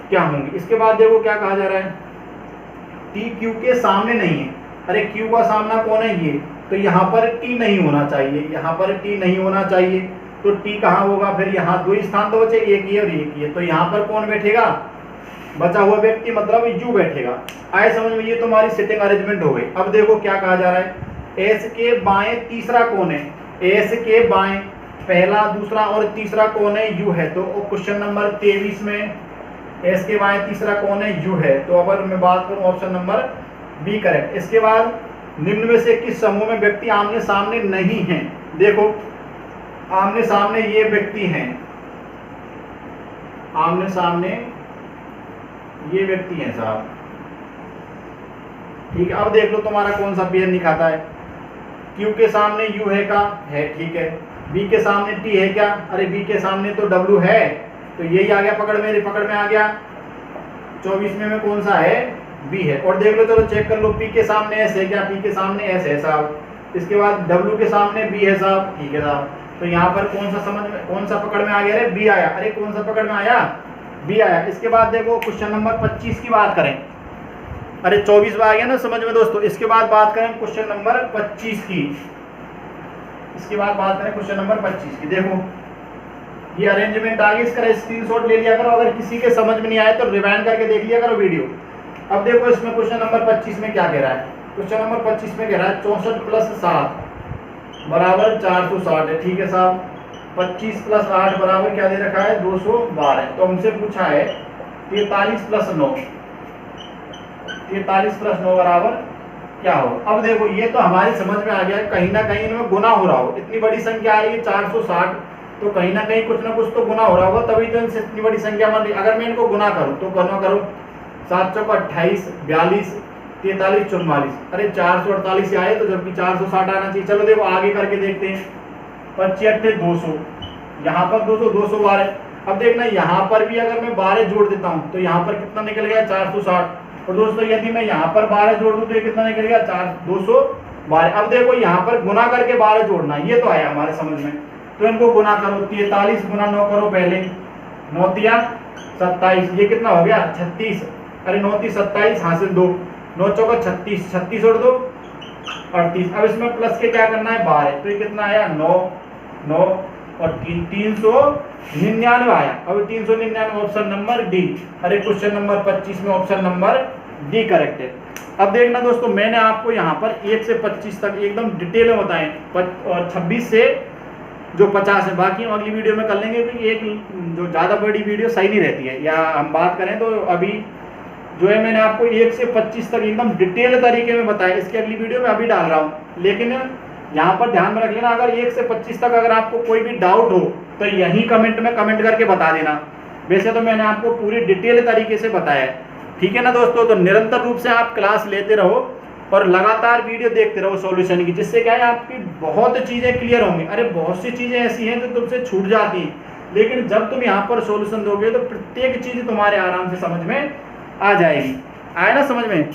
क्या होंगी। इसके बाद देखो क्या कहा जा रहा है, टी क्यू के सामने नहीं है। अरे क्यू का सामना कौन है? ये। तो यहाँ पर टी नहीं होना चाहिए, यहाँ पर टी नहीं होना चाहिए। तो टी कहाँ होगा फिर? यहाँ 2 स्थान तो बचे, एक ये और एक ये। तो यहाँ पर कौन बैठेगा? बचा हुआ व्यक्ति मतलब यू बैठेगा। आए समझ में? ये तुम्हारी सिटिंग अरेंजमेंट हो गई। अब देखो क्या कहा जा रहा है, एस के बाएं तीसरा कौन है? एस के बाएं पहला दूसरा और तीसरा कौन है? यू है। तो क्वेश्चन नंबर 23 में एस के बाएं तीसरा कौन है? यू है। तो अगर मैं बात करूं ऑप्शन नंबर बी करेक्ट। इसके बाद निम्न में से किस समूह में व्यक्ति आमने सामने नहीं है? देखो आमने सामने ये व्यक्ति हैं, आमने सामने ये व्यक्ति हैं साहब। ठीक है। अब देख लो तुम्हारा कौन सा पेयर नहीं खाता है। क्यू के सामने यू है का है, ठीक है। बी के सामने टी है क्या? अरे बी के सामने तो डब्ल्यू है, तो यही आ गया पकड़ में आ गया। 24 में कौन सा है? बी है। और देख लो, चलो चेक कर लो, पी के सामने एस है क्या? पी के सामने एस है साहब। इसके बाद डब्ल्यू के सामने बी है साहब। ठीक है साहब। तो यहाँ पर कौन सा समझ में, कौन सा पकड़ में आ गया? अरे बी आया। अरे कौन सा पकड़ में आया? बी आया। इसके बाद देखो क्वेश्चन नंबर 25 की बात करें। अरे 24 में आ गया ना समझ में दोस्तों। इसके बाद बात करें क्वेश्चन नंबर 25 की। इसके बाद बात करें क्वेश्चन नंबर 25 की। देखो ये अरेंजमेंट आ गई, इसका स्क्रीनशॉट ले लिया करो। अगर किसी के समझ में नहीं आए तो रिवाइंड करके देख लिया करो वीडियो। अब देखो इसमें क्वेश्चन नंबर 25 में क्या कह रहा है? क्वेश्चन नंबर 25 में कह रहा है 64 + 7 बराबर 460 है। ठीक है साहब। 25 + 8 बराबर क्या दे रखा है? 212। तो हमसे पूछा है 43 + 9, 43 + 9 बराबर क्या हो? अब देखो ये तो हमारी समझ में आ गया, कहीं ना कहीं इनमें गुना हो रहा हो। इतनी बड़ी संख्या आ रही है 460, तो कहीं ना कहीं कुछ ना कुछ तो गुना हो रहा होगा, तभी तो इनसे इतनी बड़ी संख्या बन रही। अगर मैं इनको गुना करूँ तो गुना करो 7 चौका 28, 42, 43, 44। अरे 448 आए तो जबकि 460 आना चाहिए। चलो देखो आगे करके देखते हैं। 25 8 200, यहाँ पर 200, 212। अब देखना यहाँ पर भी अगर मैं 12 जोड़ देता हूँ तो यहाँ पर कितना निकल गया? 460। और दोस्तों यदि मैं यहाँ पर 12 जोड़ दूँ तो ये कितना निकल गया? 212। अब देखो यहाँ पर गुना करके 12 जोड़ना, ये तो आया हमारे समझ में। तो इनको गुना करो, 43 × 9 करो पहले, 9 तिया 27, ये कितना हो गया? 36। अरे 9 × 27 हासिल 2, 9 चौका 36, 36 और 2 38। अब इसमें प्लस के क्या करना है? 12। तो ये कितना आया? 9, 9 और 399 आया। अब 399 ऑप्शन नंबर डी। अरे क्वेश्चन नंबर 25 में ऑप्शन नंबर डी करेक्ट है। अब देखना दोस्तों, मैंने आपको यहाँ पर 1 से 25 तक एकदम डिटेल में बताएं और 26 से जो 50 है, बाकी हम अगली वीडियो में कर लेंगे, क्योंकि एक जो ज़्यादा बड़ी वीडियो सही नहीं रहती है। या हम बात करें तो अभी जो है मैंने आपको 1 से 25 तक एकदम डिटेल तरीके में बताया, इसकी अगली वीडियो में अभी डाल रहा हूँ। लेकिन यहाँ पर ध्यान में रख लेना, अगर 1 से 25 तक अगर आपको कोई भी डाउट हो तो यहीं कमेंट में कमेंट करके बता देना। वैसे तो मैंने आपको पूरी डिटेल तरीके से बताया है, ठीक है ना दोस्तों। तो निरंतर रूप से आप क्लास लेते रहो और लगातार वीडियो देखते रहो सॉल्यूशन की, जिससे क्या है आपकी बहुत चीज़ें क्लियर होंगी। अरे बहुत सी चीज़ें ऐसी हैं जो तुमसे छूट जाती हैं, लेकिन जब तुम यहाँ पर सॉल्यूशन दोगे तो प्रत्येक चीज़ तुम्हारे आराम से समझ में आ जाएगी। आया ना समझ में।